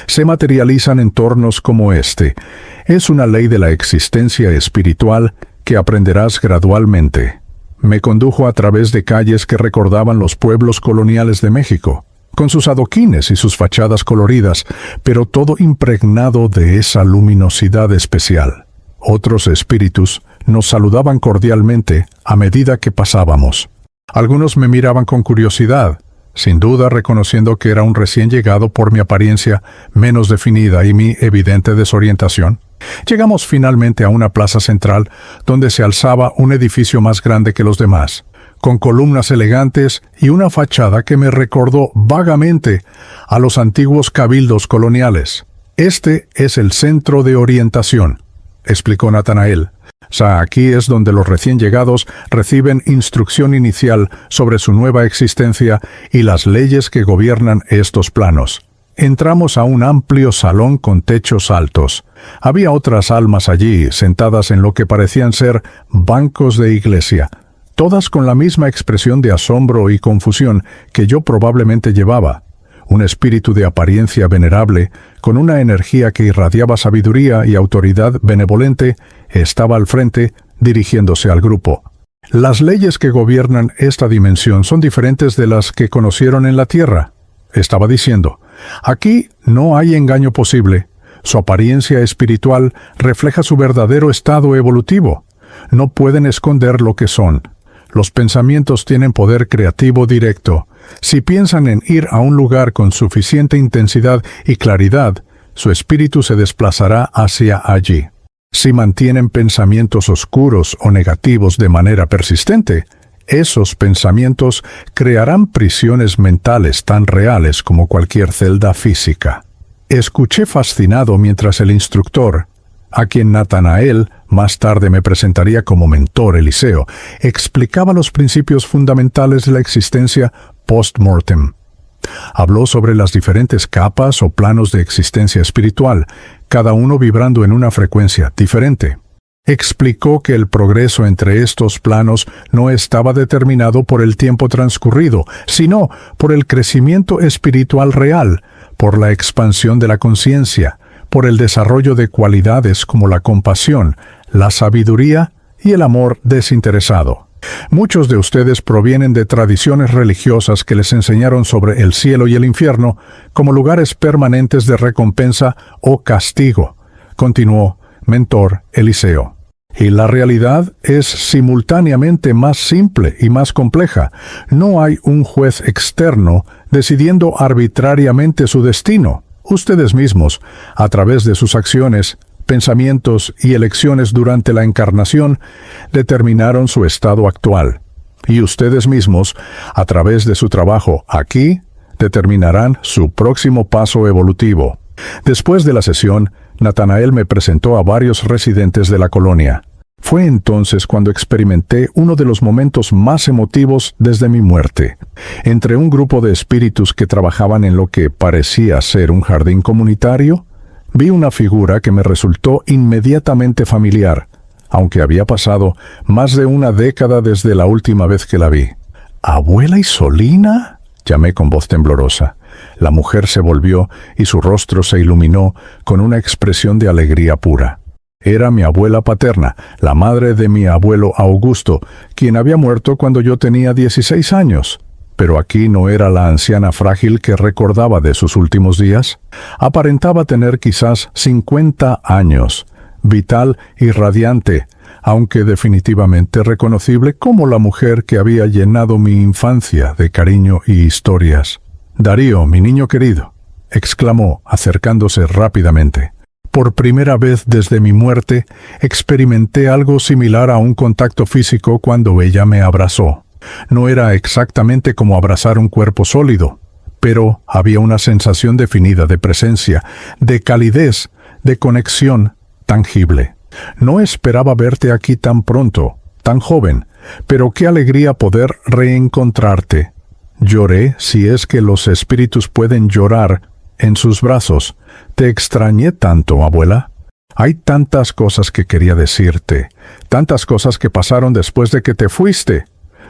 se materializan entornos como este. Es una ley de la existencia espiritual que aprenderás gradualmente. Me condujo a través de calles que recordaban los pueblos coloniales de México, con sus adoquines y sus fachadas coloridas, pero todo impregnado de esa luminosidad especial. Otros espíritus nos saludaban cordialmente a medida que pasábamos. Algunos me miraban con curiosidad, sin duda reconociendo que era un recién llegado por mi apariencia menos definida y mi evidente desorientación. Llegamos finalmente a una plaza central donde se alzaba un edificio más grande que los demás, con columnas elegantes y una fachada que me recordó vagamente a los antiguos cabildos coloniales. Este es el centro de orientación, explicó Natanael. Aquí es donde los recién llegados reciben instrucción inicial sobre su nueva existencia y las leyes que gobiernan estos planos. Entramos a un amplio salón con techos altos. Había otras almas allí, sentadas en lo que parecían ser bancos de iglesia, todas con la misma expresión de asombro y confusión que yo probablemente llevaba. Un espíritu de apariencia venerable, con una energía que irradiaba sabiduría y autoridad benevolente, estaba al frente, dirigiéndose al grupo. Las leyes que gobiernan esta dimensión son diferentes de las que conocieron en la Tierra, estaba diciendo. Aquí no hay engaño posible. Su apariencia espiritual refleja su verdadero estado evolutivo. No pueden esconder lo que son. Los pensamientos tienen poder creativo directo. Si piensan en ir a un lugar con suficiente intensidad y claridad, su espíritu se desplazará hacia allí. Si mantienen pensamientos oscuros o negativos de manera persistente, esos pensamientos crearán prisiones mentales tan reales como cualquier celda física. Escuché fascinado mientras el instructor, a quien Natanael más tarde me presentaría como mentor Eliseo, explicaba los principios fundamentales de la existencia post-mortem. Habló sobre las diferentes capas o planos de existencia espiritual, cada uno vibrando en una frecuencia diferente. Explicó que el progreso entre estos planos no estaba determinado por el tiempo transcurrido, sino por el crecimiento espiritual real, por la expansión de la conciencia, por el desarrollo de cualidades como la compasión, la sabiduría y el amor desinteresado. Muchos de ustedes provienen de tradiciones religiosas que les enseñaron sobre el cielo y el infierno como lugares permanentes de recompensa o castigo, continuó mentor Eliseo. Y la realidad es simultáneamente más simple y más compleja. No hay un juez externo decidiendo arbitrariamente su destino. Ustedes mismos, a través de sus acciones, pensamientos y elecciones durante la encarnación, determinaron su estado actual. Y ustedes mismos, a través de su trabajo aquí, determinarán su próximo paso evolutivo. Después de la sesión, Natanael me presentó a varios residentes de la colonia. Fue entonces cuando experimenté uno de los momentos más emotivos desde mi muerte. Entre un grupo de espíritus que trabajaban en lo que parecía ser un jardín comunitario, vi una figura que me resultó inmediatamente familiar, aunque había pasado más de una década desde la última vez que la vi. ¿Abuela Isolina?, llamé con voz temblorosa. La mujer se volvió y su rostro se iluminó con una expresión de alegría pura. Era mi abuela paterna, la madre de mi abuelo Augusto, quien había muerto cuando yo tenía 16 años. Pero aquí no era la anciana frágil que recordaba de sus últimos días. Aparentaba tener quizás 50 años, vital y radiante, aunque definitivamente reconocible como la mujer que había llenado mi infancia de cariño y historias. «Darío, mi niño querido», exclamó, acercándose rápidamente. Por primera vez desde mi muerte, experimenté algo similar a un contacto físico cuando ella me abrazó. No era exactamente como abrazar un cuerpo sólido, pero había una sensación definida de presencia, de calidez, de conexión tangible. No esperaba verte aquí tan pronto, tan joven, pero qué alegría poder reencontrarte. Lloré, si es que los espíritus pueden llorar, en sus brazos. Te extrañé tanto, abuela. Hay tantas cosas que quería decirte, tantas cosas que pasaron después de que te fuiste.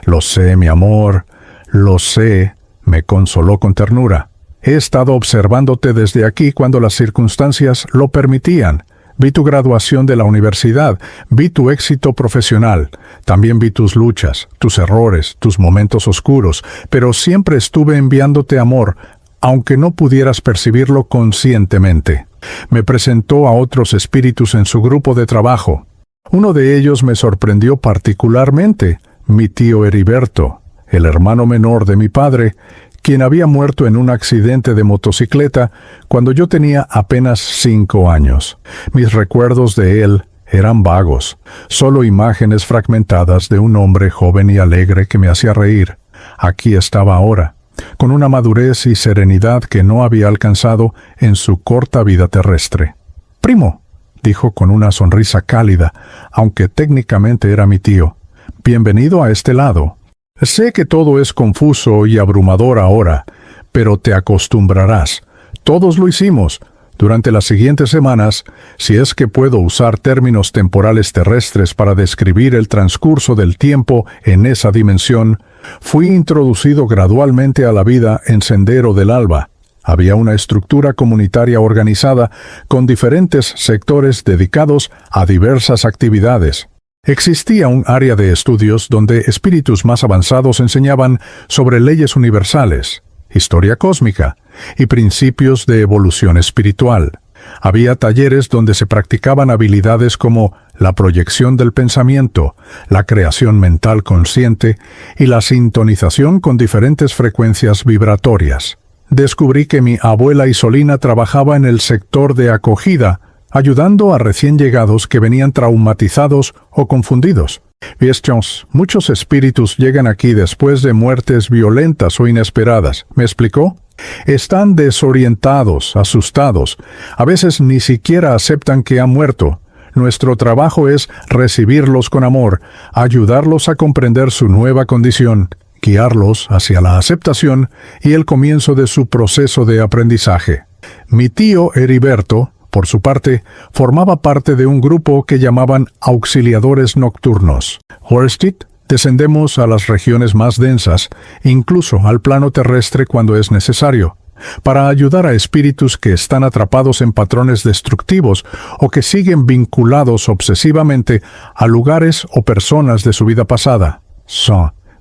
Lo sé, mi amor, lo sé, me consoló con ternura. He estado observándote desde aquí cuando las circunstancias lo permitían. Vi tu graduación de la universidad, vi tu éxito profesional, también vi tus luchas, tus errores, tus momentos oscuros, pero siempre estuve enviándote amor, aunque no pudieras percibirlo conscientemente. Me presentó a otros espíritus en su grupo de trabajo. Uno de ellos me sorprendió particularmente, mi tío Heriberto, el hermano menor de mi padre, quien había muerto en un accidente de motocicleta cuando yo tenía apenas 5 años. Mis recuerdos de él eran vagos, solo imágenes fragmentadas de un hombre joven y alegre que me hacía reír. Aquí estaba ahora, con una madurez y serenidad que no había alcanzado en su corta vida terrestre. «Primo», dijo con una sonrisa cálida, aunque técnicamente era mi tío, «bienvenido a este lado. Sé que todo es confuso y abrumador ahora, pero te acostumbrarás. Todos lo hicimos. Durante las siguientes semanas, si es que puedo usar términos temporales terrestres para describir el transcurso del tiempo en esa dimensión, fui introducido gradualmente a la vida en Sendero del Alba. Había una estructura comunitaria organizada con diferentes sectores dedicados a diversas actividades. Existía un área de estudios donde espíritus más avanzados enseñaban sobre leyes universales, historia cósmica y principios de evolución espiritual. Había talleres donde se practicaban habilidades como la proyección del pensamiento, la creación mental consciente y la sintonización con diferentes frecuencias vibratorias. Descubrí que mi abuela Isolina trabajaba en el sector de acogida, ayudando a recién llegados que venían traumatizados o confundidos. Muchos espíritus llegan aquí después de muertes violentas o inesperadas, ¿me explicó? Están desorientados, asustados, a veces ni siquiera aceptan que han muerto. Nuestro trabajo es recibirlos con amor, ayudarlos a comprender su nueva condición, guiarlos hacia la aceptación y el comienzo de su proceso de aprendizaje. Mi tío Heriberto, por su parte, formaba parte de un grupo que llamaban auxiliadores nocturnos. Descendemos a las regiones más densas, incluso al plano terrestre cuando es necesario, para ayudar a espíritus que están atrapados en patrones destructivos o que siguen vinculados obsesivamente a lugares o personas de su vida pasada.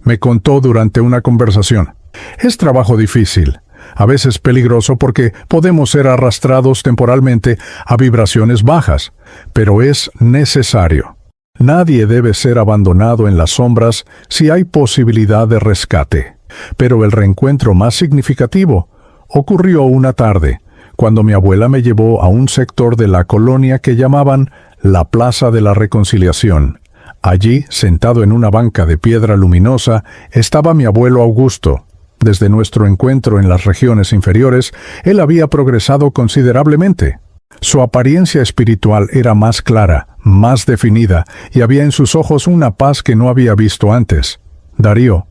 Me contó durante una conversación. Es trabajo difícil, a veces peligroso porque podemos ser arrastrados temporalmente a vibraciones bajas, pero es necesario. Nadie debe ser abandonado en las sombras si hay posibilidad de rescate. Pero el reencuentro más significativo ocurrió una tarde, cuando mi abuela me llevó a un sector de la colonia que llamaban la Plaza de la Reconciliación. Allí, sentado en una banca de piedra luminosa, estaba mi abuelo Augusto. Desde nuestro encuentro en las regiones inferiores, él había progresado considerablemente. Su apariencia espiritual era más clara, más definida, y había en sus ojos una paz que no había visto antes. Darío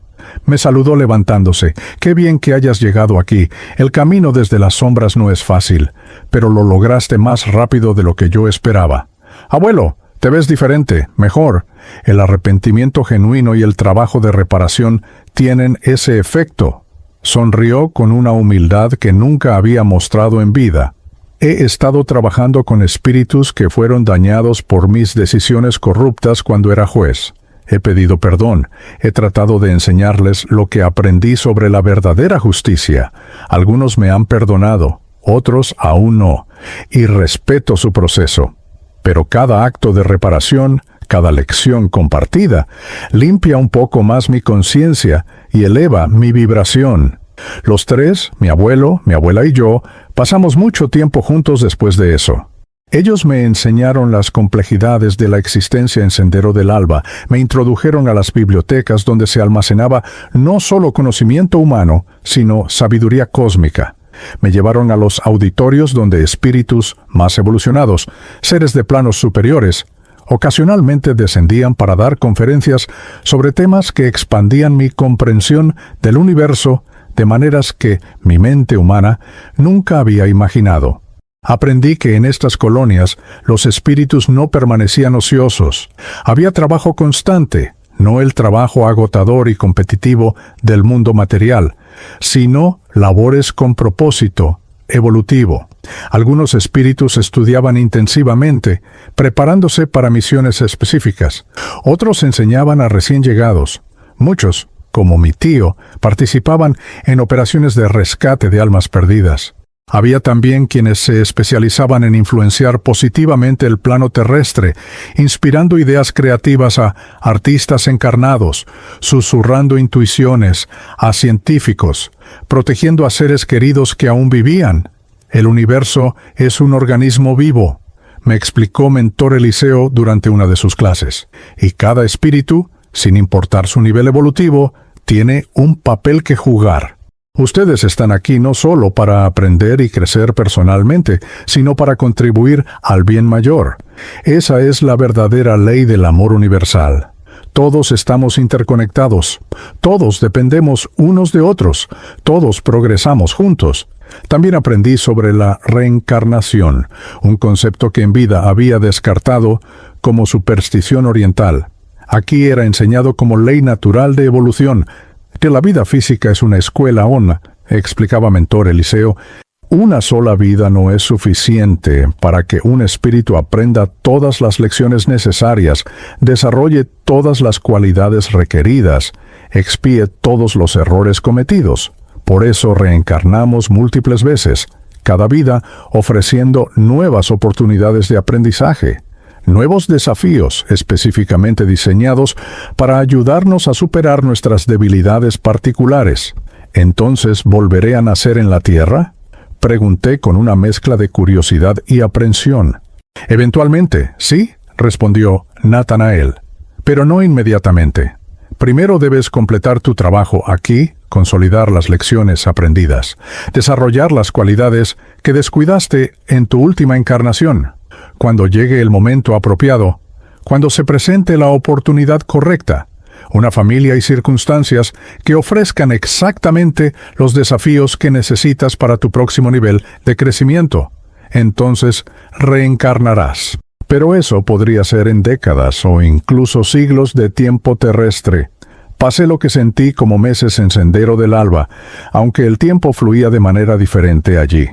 me saludó levantándose. «Qué bien que hayas llegado aquí. El camino desde las sombras no es fácil, pero lo lograste más rápido de lo que yo esperaba. Abuelo, te ves diferente, mejor. El arrepentimiento genuino y el trabajo de reparación tienen ese efecto». Sonrió con una humildad que nunca había mostrado en vida. «He estado trabajando con espíritus que fueron dañados por mis decisiones corruptas cuando era juez. He pedido perdón, he tratado de enseñarles lo que aprendí sobre la verdadera justicia. Algunos me han perdonado, otros aún no, y respeto su proceso. Pero cada acto de reparación, cada lección compartida, limpia un poco más mi conciencia y eleva mi vibración. Los tres, mi abuelo, mi abuela y yo, pasamos mucho tiempo juntos después de eso. Ellos me enseñaron las complejidades de la existencia en Sendero del Alba, me introdujeron a las bibliotecas donde se almacenaba no solo conocimiento humano, sino sabiduría cósmica. Me llevaron a los auditorios donde espíritus más evolucionados, seres de planos superiores, ocasionalmente descendían para dar conferencias sobre temas que expandían mi comprensión del universo de maneras que mi mente humana nunca había imaginado. Aprendí que en estas colonias los espíritus no permanecían ociosos. Había trabajo constante, no el trabajo agotador y competitivo del mundo material, sino labores con propósito evolutivo. Algunos espíritus estudiaban intensivamente, preparándose para misiones específicas. Otros enseñaban a recién llegados. Muchos, como mi tío, participaban en operaciones de rescate de almas perdidas. Había también quienes se especializaban en influenciar positivamente el plano terrestre, inspirando ideas creativas a artistas encarnados, susurrando intuiciones a científicos, protegiendo a seres queridos que aún vivían. El universo es un organismo vivo, me explicó Mentor Eliseo durante una de sus clases, y cada espíritu, sin importar su nivel evolutivo, tiene un papel que jugar. Ustedes están aquí no solo para aprender y crecer personalmente, sino para contribuir al bien mayor. Esa es la verdadera ley del amor universal. Todos estamos interconectados, todos dependemos unos de otros, todos progresamos juntos. También aprendí sobre la reencarnación, un concepto que en vida había descartado como superstición oriental. Aquí era enseñado como ley natural de evolución, que la vida física es una escuela aún, explicaba Mentor Eliseo. Una sola vida no es suficiente para que un espíritu aprenda todas las lecciones necesarias, desarrolle todas las cualidades requeridas, expíe todos los errores cometidos. Por eso reencarnamos múltiples veces, cada vida ofreciendo nuevas oportunidades de aprendizaje, nuevos desafíos específicamente diseñados para ayudarnos a superar nuestras debilidades particulares. ¿Entonces volveré a nacer en la tierra?, pregunté con una mezcla de curiosidad y aprensión. Eventualmente, sí, respondió Natanael, pero no inmediatamente. Primero debes completar tu trabajo aquí, consolidar las lecciones aprendidas, desarrollar las cualidades que descuidaste en tu última encarnación. Cuando llegue el momento apropiado, cuando se presente la oportunidad correcta, una familia y circunstancias que ofrezcan exactamente los desafíos que necesitas para tu próximo nivel de crecimiento, entonces reencarnarás. Pero eso podría ser en décadas o incluso siglos de tiempo terrestre. Pasé lo que sentí como meses en Sendero del Alba, aunque el tiempo fluía de manera diferente allí.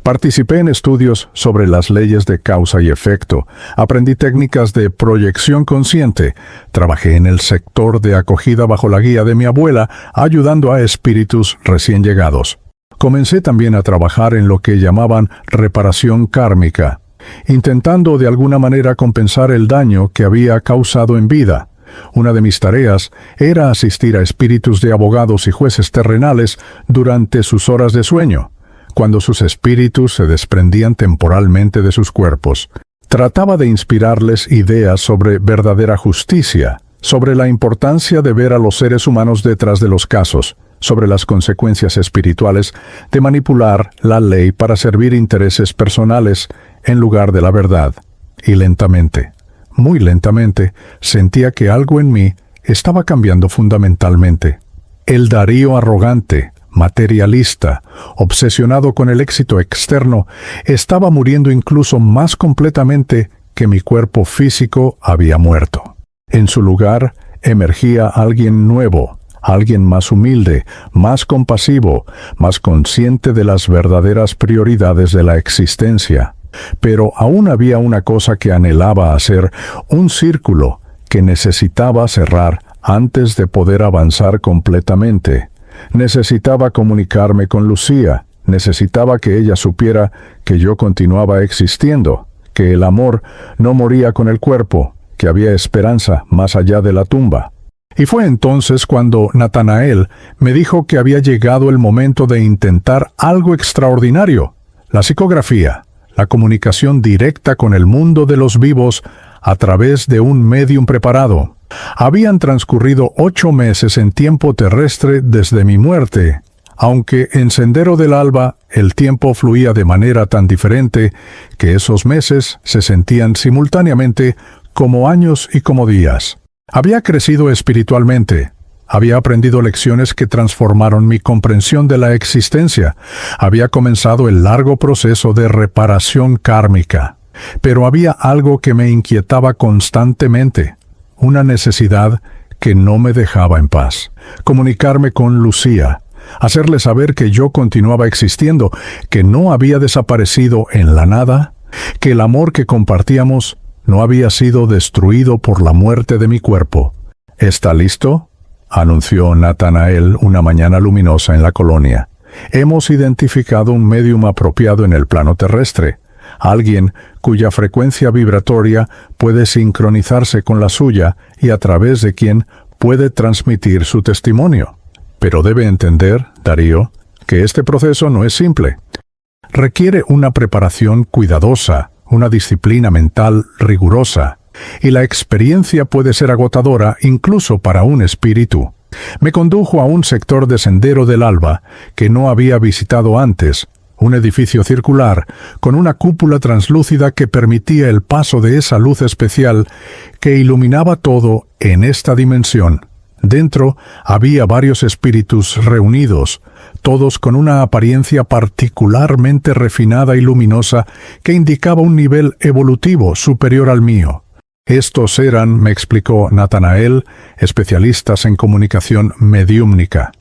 Participé en estudios sobre las leyes de causa y efecto, aprendí técnicas de proyección consciente, trabajé en el sector de acogida bajo la guía de mi abuela, ayudando a espíritus recién llegados. Comencé también a trabajar en lo que llamaban reparación kármica, intentando de alguna manera compensar el daño que había causado en vida. Una de mis tareas era asistir a espíritus de abogados y jueces terrenales durante sus horas de sueño, cuando sus espíritus se desprendían temporalmente de sus cuerpos. Trataba de inspirarles ideas sobre verdadera justicia, sobre la importancia de ver a los seres humanos detrás de los casos, sobre las consecuencias espirituales de manipular la ley para servir intereses personales en lugar de la verdad. Y lentamente, muy lentamente, sentía que algo en mí estaba cambiando fundamentalmente. El Darío arrogante, materialista, obsesionado con el éxito externo, estaba muriendo incluso más completamente que mi cuerpo físico había muerto. En su lugar, emergía alguien nuevo, alguien más humilde, más compasivo, más consciente de las verdaderas prioridades de la existencia. Pero aún había una cosa que anhelaba hacer, un círculo que necesitaba cerrar antes de poder avanzar completamente. Necesitaba comunicarme con Lucía, necesitaba que ella supiera que yo continuaba existiendo, que el amor no moría con el cuerpo, que había esperanza más allá de la tumba. Y fue entonces cuando Natanael me dijo que había llegado el momento de intentar algo extraordinario, la psicografía, la comunicación directa con el mundo de los vivos a través de un médium preparado. Habían transcurrido 8 meses en tiempo terrestre desde mi muerte, aunque en Sendero del Alba el tiempo fluía de manera tan diferente que esos meses se sentían simultáneamente como años y como días. Había crecido espiritualmente, había aprendido lecciones que transformaron mi comprensión de la existencia, había comenzado el largo proceso de reparación kármica, pero había algo que me inquietaba constantemente, una necesidad que no me dejaba en paz. Comunicarme con Lucía, hacerle saber que yo continuaba existiendo, que no había desaparecido en la nada, que el amor que compartíamos no había sido destruido por la muerte de mi cuerpo. ¿Está listo?, anunció Natanael una mañana luminosa en la colonia. hemos identificado un médium apropiado en el plano terrestre, alguien cuya frecuencia vibratoria puede sincronizarse con la suya y a través de quien puede transmitir su testimonio. Pero debe entender, Darío, que este proceso no es simple. Requiere una preparación cuidadosa, una disciplina mental rigurosa, y la experiencia puede ser agotadora incluso para un espíritu. Me condujo a un sector de Sendero del Alba que no había visitado antes, un edificio circular con una cúpula translúcida que permitía el paso de esa luz especial que iluminaba todo en esta dimensión. Dentro había varios espíritus reunidos, todos con una apariencia particularmente refinada y luminosa que indicaba un nivel evolutivo superior al mío. Estos eran, me explicó Natanael, especialistas en comunicación mediúmnica.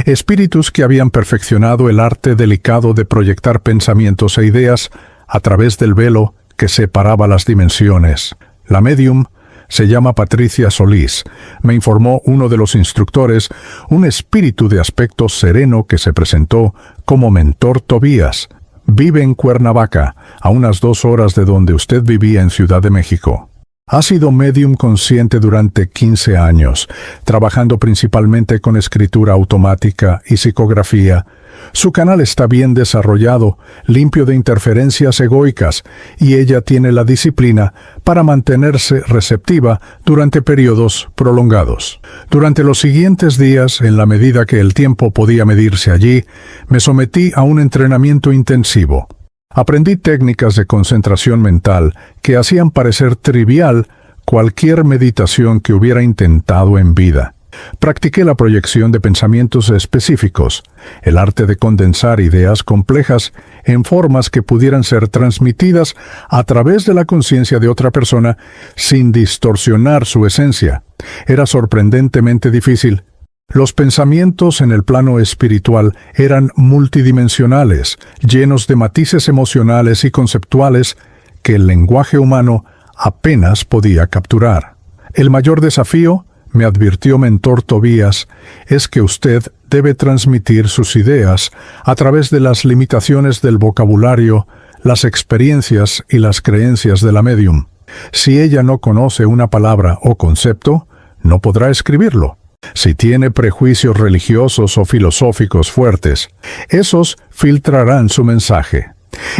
Espíritus que habían perfeccionado el arte delicado de proyectar pensamientos e ideas a través del velo que separaba las dimensiones. La médium se llama Patricia Solís, me informó uno de los instructores, un espíritu de aspecto sereno que se presentó como mentor Tobías. Vive en Cuernavaca, a unas 2 horas de donde usted vivía en Ciudad de México. Ha sido médium consciente durante 15 años, trabajando principalmente con escritura automática y psicografía. Su canal está bien desarrollado, limpio de interferencias egoicas, y ella tiene la disciplina para mantenerse receptiva durante periodos prolongados. Durante los siguientes días, en la medida que el tiempo podía medirse allí, me sometí a un entrenamiento intensivo. Aprendí técnicas de concentración mental que hacían parecer trivial cualquier meditación que hubiera intentado en vida. Practiqué la proyección de pensamientos específicos, el arte de condensar ideas complejas en formas que pudieran ser transmitidas a través de la conciencia de otra persona sin distorsionar su esencia. Era sorprendentemente difícil. Los pensamientos en el plano espiritual eran multidimensionales, llenos de matices emocionales y conceptuales que el lenguaje humano apenas podía capturar. El mayor desafío, me advirtió mentor Tobías, es que usted debe transmitir sus ideas a través de las limitaciones del vocabulario, las experiencias y las creencias de la médium. Si ella no conoce una palabra o concepto, no podrá escribirlo. Si tiene prejuicios religiosos o filosóficos fuertes, esos filtrarán su mensaje.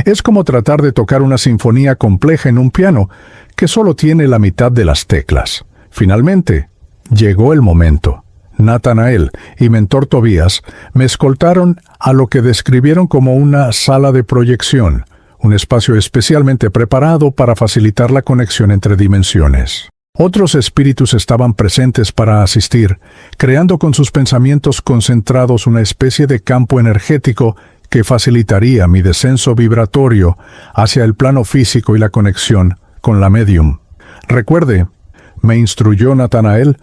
Es como tratar de tocar una sinfonía compleja en un piano que solo tiene la mitad de las teclas. Finalmente, llegó el momento. Natanael y mentor Tobías me escoltaron a lo que describieron como una sala de proyección, un espacio especialmente preparado para facilitar la conexión entre dimensiones. Otros espíritus estaban presentes para asistir, creando con sus pensamientos concentrados una especie de campo energético que facilitaría mi descenso vibratorio hacia el plano físico y la conexión con la médium. Recuerde, me instruyó Natanael,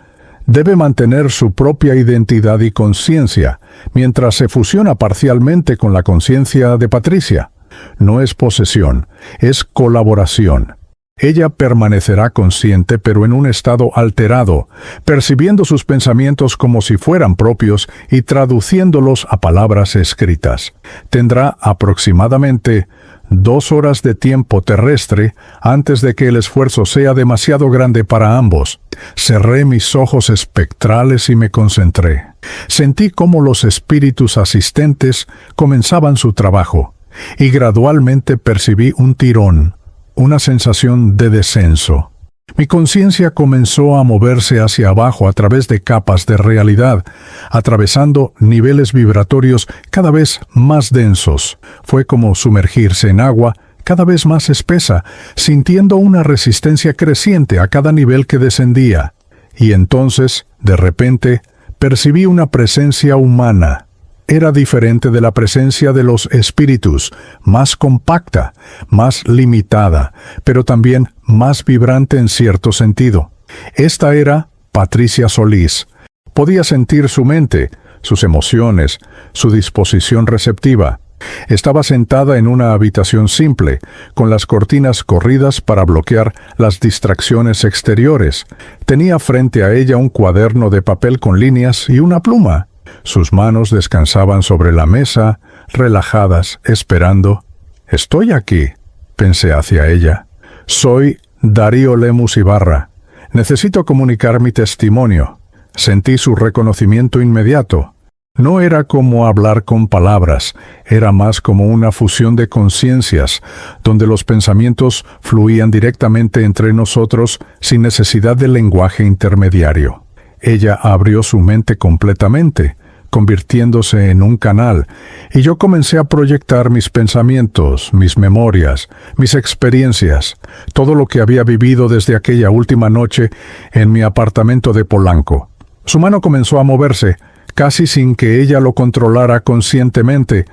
debe mantener su propia identidad y conciencia, mientras se fusiona parcialmente con la conciencia de Patricia. No es posesión, es colaboración. Ella permanecerá consciente pero en un estado alterado, percibiendo sus pensamientos como si fueran propios y traduciéndolos a palabras escritas. Tendrá aproximadamente 2 horas de tiempo terrestre antes de que el esfuerzo sea demasiado grande para ambos. Cerré mis ojos espectrales y me concentré. Sentí cómo los espíritus asistentes comenzaban su trabajo, y gradualmente percibí un tirón, una sensación de descenso. Mi conciencia comenzó a moverse hacia abajo a través de capas de realidad, atravesando niveles vibratorios cada vez más densos. Fue como sumergirse en agua cada vez más espesa, sintiendo una resistencia creciente a cada nivel que descendía. Y entonces, de repente, percibí una presencia humana. Era diferente de la presencia de los espíritus, más compacta, más limitada, pero también más vibrante en cierto sentido. Esta era Patricia Solís. Podía sentir su mente, sus emociones, su disposición receptiva. Estaba sentada en una habitación simple, con las cortinas corridas para bloquear las distracciones exteriores. Tenía frente a ella un cuaderno de papel con líneas y una pluma. Sus manos descansaban sobre la mesa, relajadas, esperando. «Estoy aquí», pensé hacia ella. «Soy Darío Lemus Ibarra. Necesito comunicar mi testimonio». Sentí su reconocimiento inmediato. No era como hablar con palabras, era más como una fusión de conciencias, donde los pensamientos fluían directamente entre nosotros sin necesidad de lenguaje intermediario. Ella abrió su mente completamente, convirtiéndose en un canal, y yo comencé a proyectar mis pensamientos, mis memorias, mis experiencias, todo lo que había vivido desde aquella última noche en mi apartamento de Polanco. Su mano comenzó a moverse, casi sin que ella lo controlara conscientemente.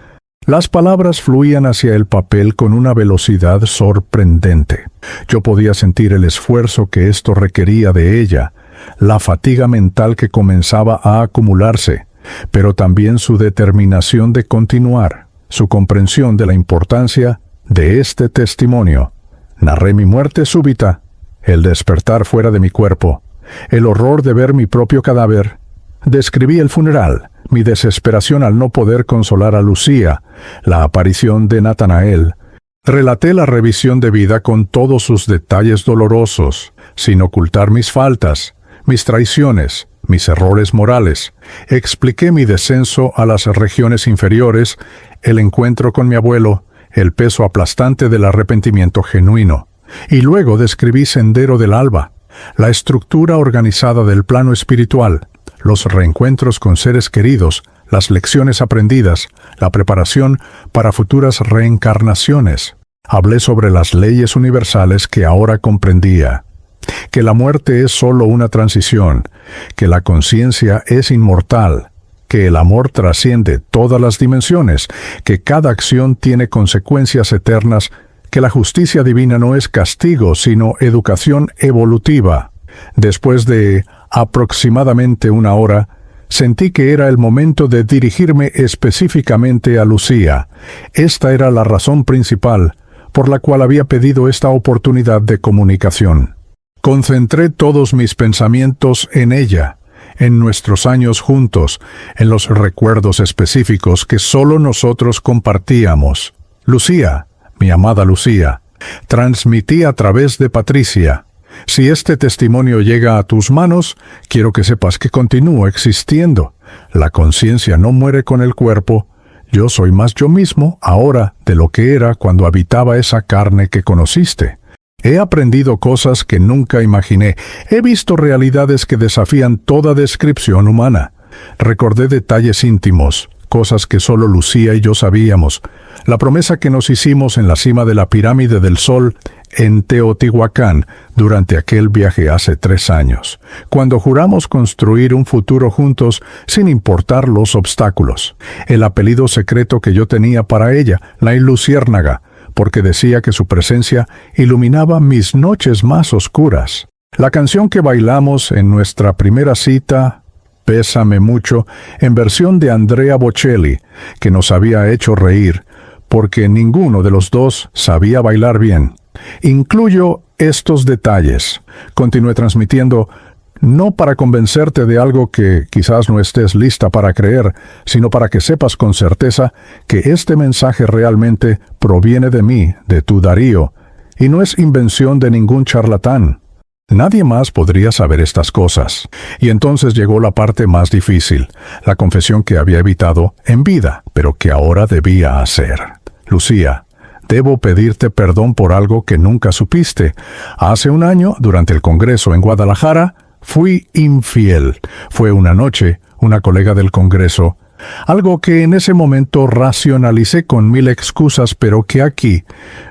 Las palabras fluían hacia el papel con una velocidad sorprendente. Yo podía sentir el esfuerzo que esto requería de ella, la fatiga mental que comenzaba a acumularse, pero también su determinación de continuar, su comprensión de la importancia de este testimonio. Narré mi muerte súbita, el despertar fuera de mi cuerpo, el horror de ver mi propio cadáver. Describí el funeral, mi desesperación al no poder consolar a Lucía, la aparición de Natanael. Relaté la revisión de vida con todos sus detalles dolorosos, sin ocultar mis faltas, mis traiciones, mis errores morales. Expliqué mi descenso a las regiones inferiores, el encuentro con mi abuelo, el peso aplastante del arrepentimiento genuino. Y luego describí Sendero del Alba, la estructura organizada del plano espiritual, los reencuentros con seres queridos, las lecciones aprendidas, la preparación para futuras reencarnaciones. Hablé sobre las leyes universales que ahora comprendía, que la muerte es solo una transición, que la conciencia es inmortal, que el amor trasciende todas las dimensiones, que cada acción tiene consecuencias eternas, que la justicia divina no es castigo, sino educación evolutiva. Después de aproximadamente una hora, sentí que era el momento de dirigirme específicamente a Lucía. Esta era la razón principal por la cual había pedido esta oportunidad de comunicación. Concentré todos mis pensamientos en ella, en nuestros años juntos, en los recuerdos específicos que solo nosotros compartíamos. Lucía, mi amada Lucía, transmití a través de Patricia. Si este testimonio llega a tus manos, quiero que sepas que continúo existiendo. La conciencia no muere con el cuerpo. Yo soy más yo mismo ahora de lo que era cuando habitaba esa carne que conociste. He aprendido cosas que nunca imaginé. He visto realidades que desafían toda descripción humana. Recordé detalles íntimos, cosas que solo Lucía y yo sabíamos. La promesa que nos hicimos en la cima de la pirámide del Sol en Teotihuacán durante aquel viaje hace 3 años, cuando juramos construir un futuro juntos sin importar los obstáculos. El apellido secreto que yo tenía para ella, la Luciérnaga, porque decía que su presencia iluminaba mis noches más oscuras. La canción que bailamos en nuestra primera cita, Pésame mucho, en versión de Andrea Bocelli, que nos había hecho reír, porque ninguno de los dos sabía bailar bien. Incluyo estos detalles. Continué transmitiendo, no para convencerte de algo que quizás no estés lista para creer, sino para que sepas con certeza que este mensaje realmente proviene de mí, de tu Darío, y no es invención de ningún charlatán. Nadie más podría saber estas cosas. Y entonces llegó la parte más difícil, la confesión que había evitado en vida, pero que ahora debía hacer. Lucía, debo pedirte perdón por algo que nunca supiste. Hace 1 año, durante el Congreso en Guadalajara, fui infiel. Fue una noche, una colega del Congreso, algo que en ese momento racionalicé con 1000 excusas, pero que aquí,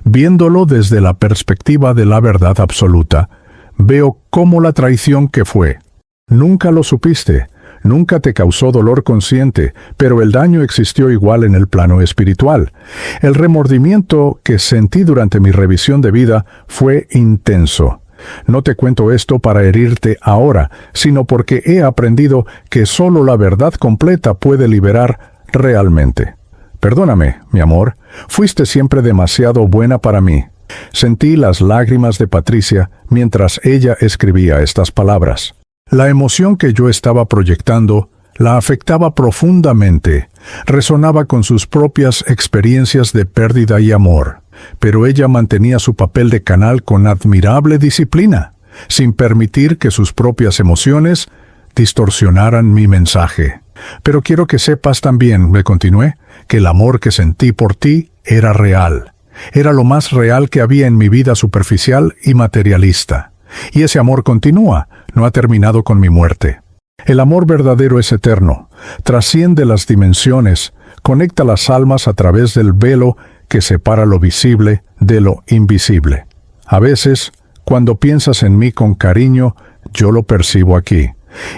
viéndolo desde la perspectiva de la verdad absoluta, veo cómo la traición que fue. Nunca lo supiste, nunca te causó dolor consciente, pero el daño existió igual en el plano espiritual. El remordimiento que sentí durante mi revisión de vida fue intenso. No te cuento esto para herirte ahora, sino porque he aprendido que solo la verdad completa puede liberar realmente. Perdóname, mi amor, fuiste siempre demasiado buena para mí. Sentí las lágrimas de Patricia mientras ella escribía estas palabras. La emoción que yo estaba proyectando la afectaba profundamente, resonaba con sus propias experiencias de pérdida y amor, pero ella mantenía su papel de canal con admirable disciplina, sin permitir que sus propias emociones distorsionaran mi mensaje. Pero quiero que sepas también, me continué, que el amor que sentí por ti era real. Era lo más real que había en mi vida superficial y materialista. Y ese amor continúa, no ha terminado con mi muerte. El amor verdadero es eterno, trasciende las dimensiones, conecta las almas a través del velo que separa lo visible de lo invisible. A veces, cuando piensas en mí con cariño, yo lo percibo aquí.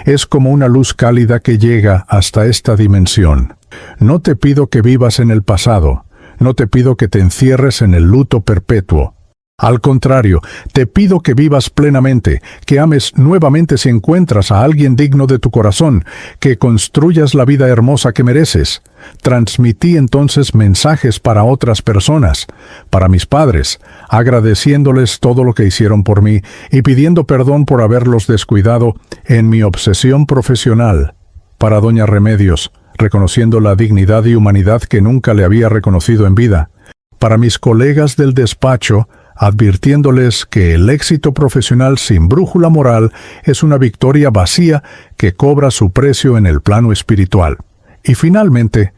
Es como una luz cálida que llega hasta esta dimensión. No te pido que vivas en el pasado, no te pido que te encierres en el luto perpetuo. Al contrario, te pido que vivas plenamente, que ames nuevamente si encuentras a alguien digno de tu corazón, que construyas la vida hermosa que mereces. Transmití entonces mensajes para otras personas, para mis padres, agradeciéndoles todo lo que hicieron por mí y pidiendo perdón por haberlos descuidado en mi obsesión profesional. Para doña Remedios, reconociendo la dignidad y humanidad que nunca le había reconocido en vida. Para mis colegas del despacho, advirtiéndoles que el éxito profesional sin brújula moral es una victoria vacía que cobra su precio en el plano espiritual. Y finalmente,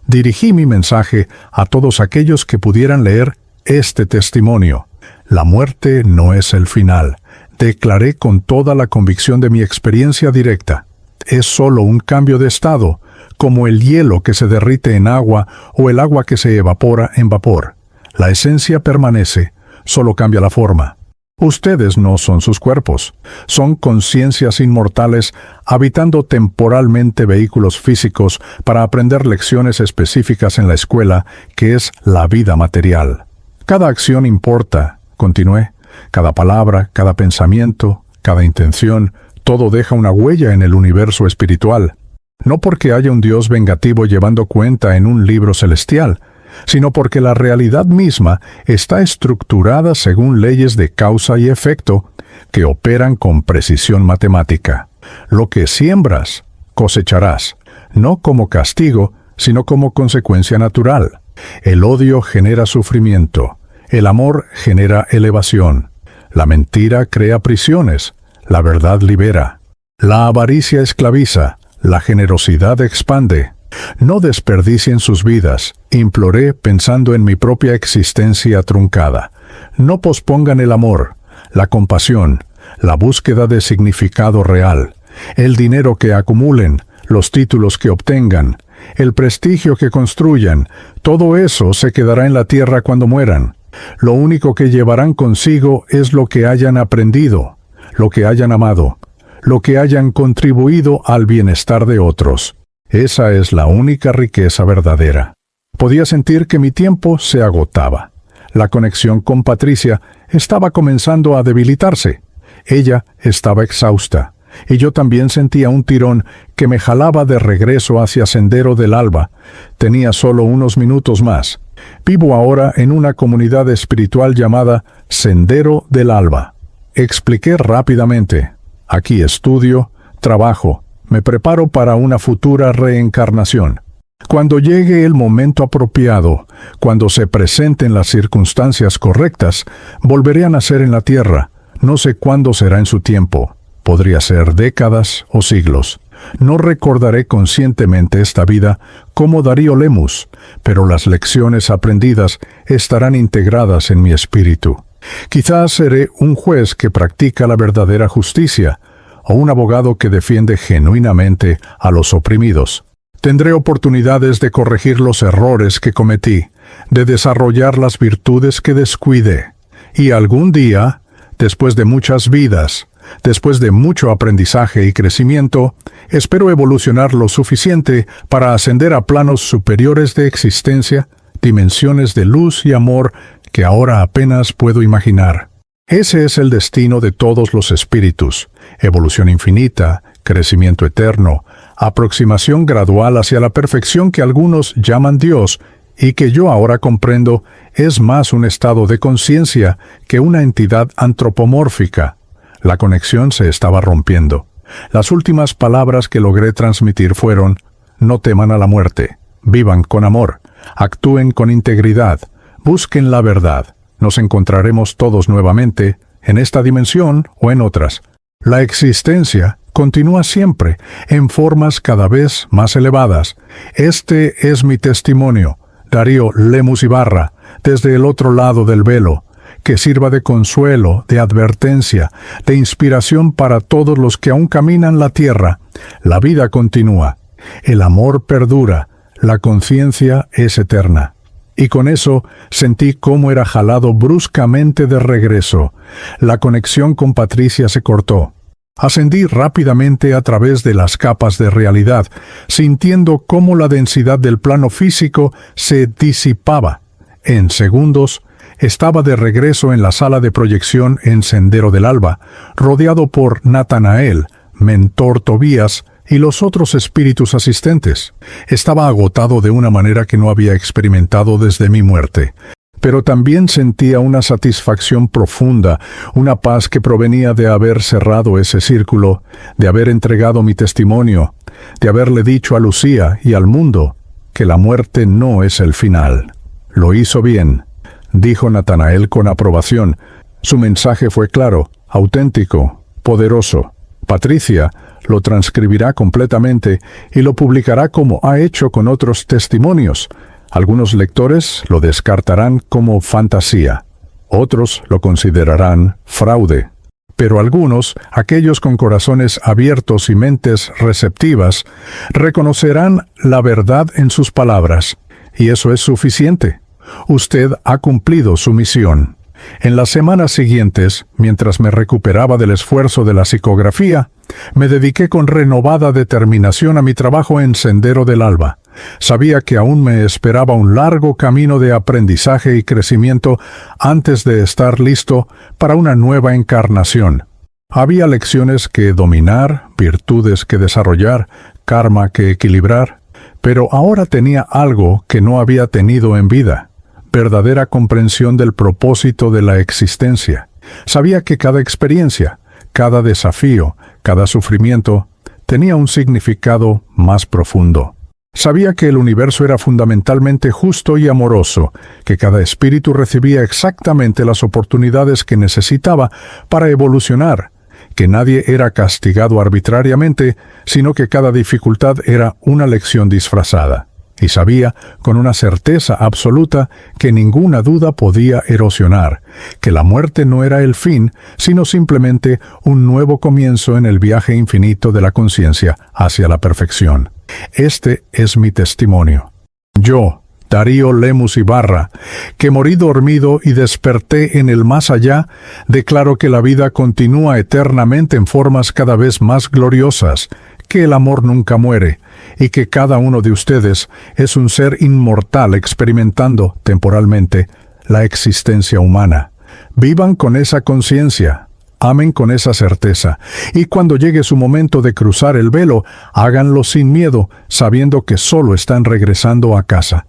dirigí mi mensaje a todos aquellos que pudieran leer este testimonio. La muerte no es el final. Declaré con toda la convicción de mi experiencia directa. Es solo un cambio de estado, como el hielo que se derrite en agua o el agua que se evapora en vapor. La esencia permanece, solo cambia la forma. Ustedes no son sus cuerpos, son conciencias inmortales habitando temporalmente vehículos físicos para aprender lecciones específicas en la escuela, que es la vida material. Cada acción importa, continué, cada palabra, cada pensamiento, cada intención, todo deja una huella en el universo espiritual. No porque haya un Dios vengativo llevando cuenta en un libro celestial, sino porque la realidad misma está estructurada según leyes de causa y efecto que operan con precisión matemática. Lo que siembras, cosecharás, no como castigo, sino como consecuencia natural. El odio genera sufrimiento, el amor genera elevación, la mentira crea prisiones, la verdad libera, la avaricia esclaviza, la generosidad expande. No desperdicien sus vidas, imploré pensando en mi propia existencia truncada. No pospongan el amor, la compasión, la búsqueda de significado real, el dinero que acumulen, los títulos que obtengan, el prestigio que construyan. Todo eso se quedará en la tierra cuando mueran. Lo único que llevarán consigo es lo que hayan aprendido, lo que hayan amado, lo que hayan contribuido al bienestar de otros. Esa es la única riqueza verdadera. Podía sentir que mi tiempo se agotaba. La conexión con Patricia estaba comenzando a debilitarse. Ella estaba exhausta, y yo también sentía un tirón que me jalaba de regreso hacia Sendero del Alba. Tenía solo unos minutos más. Vivo ahora en una comunidad espiritual llamada Sendero del Alba. Expliqué rápidamente. Aquí estudio, trabajo, me preparo para una futura reencarnación. Cuando llegue el momento apropiado, cuando se presenten las circunstancias correctas, volveré a nacer en la tierra. No sé cuándo será en su tiempo. Podría ser décadas o siglos. No recordaré conscientemente esta vida como Darío Lemus, pero las lecciones aprendidas estarán integradas en mi espíritu. Quizás seré un juez que practica la verdadera justicia, o un abogado que defiende genuinamente a los oprimidos. Tendré oportunidades de corregir los errores que cometí, de desarrollar las virtudes que descuidé. Y algún día, después de muchas vidas, después de mucho aprendizaje y crecimiento, espero evolucionar lo suficiente para ascender a planos superiores de existencia, dimensiones de luz y amor que ahora apenas puedo imaginar. Ese es el destino de todos los espíritus: evolución infinita, crecimiento eterno, aproximación gradual hacia la perfección que algunos llaman Dios y que yo ahora comprendo es más un estado de conciencia que una entidad antropomórfica. La conexión se estaba rompiendo. Las últimas palabras que logré transmitir fueron: no teman a la muerte, vivan con amor, actúen con integridad, busquen la verdad. Nos encontraremos todos nuevamente, en esta dimensión o en otras. La existencia continúa siempre, en formas cada vez más elevadas. Este es mi testimonio, Darío Lemus Ibarra, desde el otro lado del velo, que sirva de consuelo, de advertencia, de inspiración para todos los que aún caminan la tierra. La vida continúa, el amor perdura, la conciencia es eterna. Y con eso sentí cómo era jalado bruscamente de regreso. La conexión con Patricia se cortó. Ascendí rápidamente a través de las capas de realidad, sintiendo cómo la densidad del plano físico se disipaba. En segundos, estaba de regreso en la sala de proyección en Sendero del Alba, rodeado por Natanael, Mentor Tobías y los otros espíritus asistentes. Estaba agotado de una manera que no había experimentado desde mi muerte. Pero también sentía una satisfacción profunda, una paz que provenía de haber cerrado ese círculo, de haber entregado mi testimonio, de haberle dicho a Lucía y al mundo que la muerte no es el final. Lo hizo bien, dijo Natanael con aprobación. Su mensaje fue claro, auténtico, poderoso. Patricia lo transcribirá completamente y lo publicará como ha hecho con otros testimonios. Algunos lectores lo descartarán como fantasía, otros lo considerarán fraude. Pero algunos, aquellos con corazones abiertos y mentes receptivas, reconocerán la verdad en sus palabras, y eso es suficiente. Usted ha cumplido su misión. En las semanas siguientes, mientras me recuperaba del esfuerzo de la psicografía, me dediqué con renovada determinación a mi trabajo en Sendero del Alba. Sabía que aún me esperaba un largo camino de aprendizaje y crecimiento antes de estar listo para una nueva encarnación. Había lecciones que dominar, virtudes que desarrollar, karma que equilibrar, pero ahora tenía algo que no había tenido en vida: verdadera comprensión del propósito de la existencia. Sabía que cada experiencia, cada desafío, cada sufrimiento, tenía un significado más profundo. Sabía que el universo era fundamentalmente justo y amoroso, que cada espíritu recibía exactamente las oportunidades que necesitaba para evolucionar, que nadie era castigado arbitrariamente, sino que cada dificultad era una lección disfrazada. Y sabía, con una certeza absoluta, que ninguna duda podía erosionar, que la muerte no era el fin, sino simplemente un nuevo comienzo en el viaje infinito de la conciencia hacia la perfección. Este es mi testimonio. Yo, Darío Lemus Ibarra, que morí dormido y desperté en el más allá, declaro que la vida continúa eternamente en formas cada vez más gloriosas, que el amor nunca muere, y que cada uno de ustedes es un ser inmortal experimentando, temporalmente, la existencia humana. Vivan con esa conciencia, amen con esa certeza, y cuando llegue su momento de cruzar el velo, háganlo sin miedo, sabiendo que solo están regresando a casa.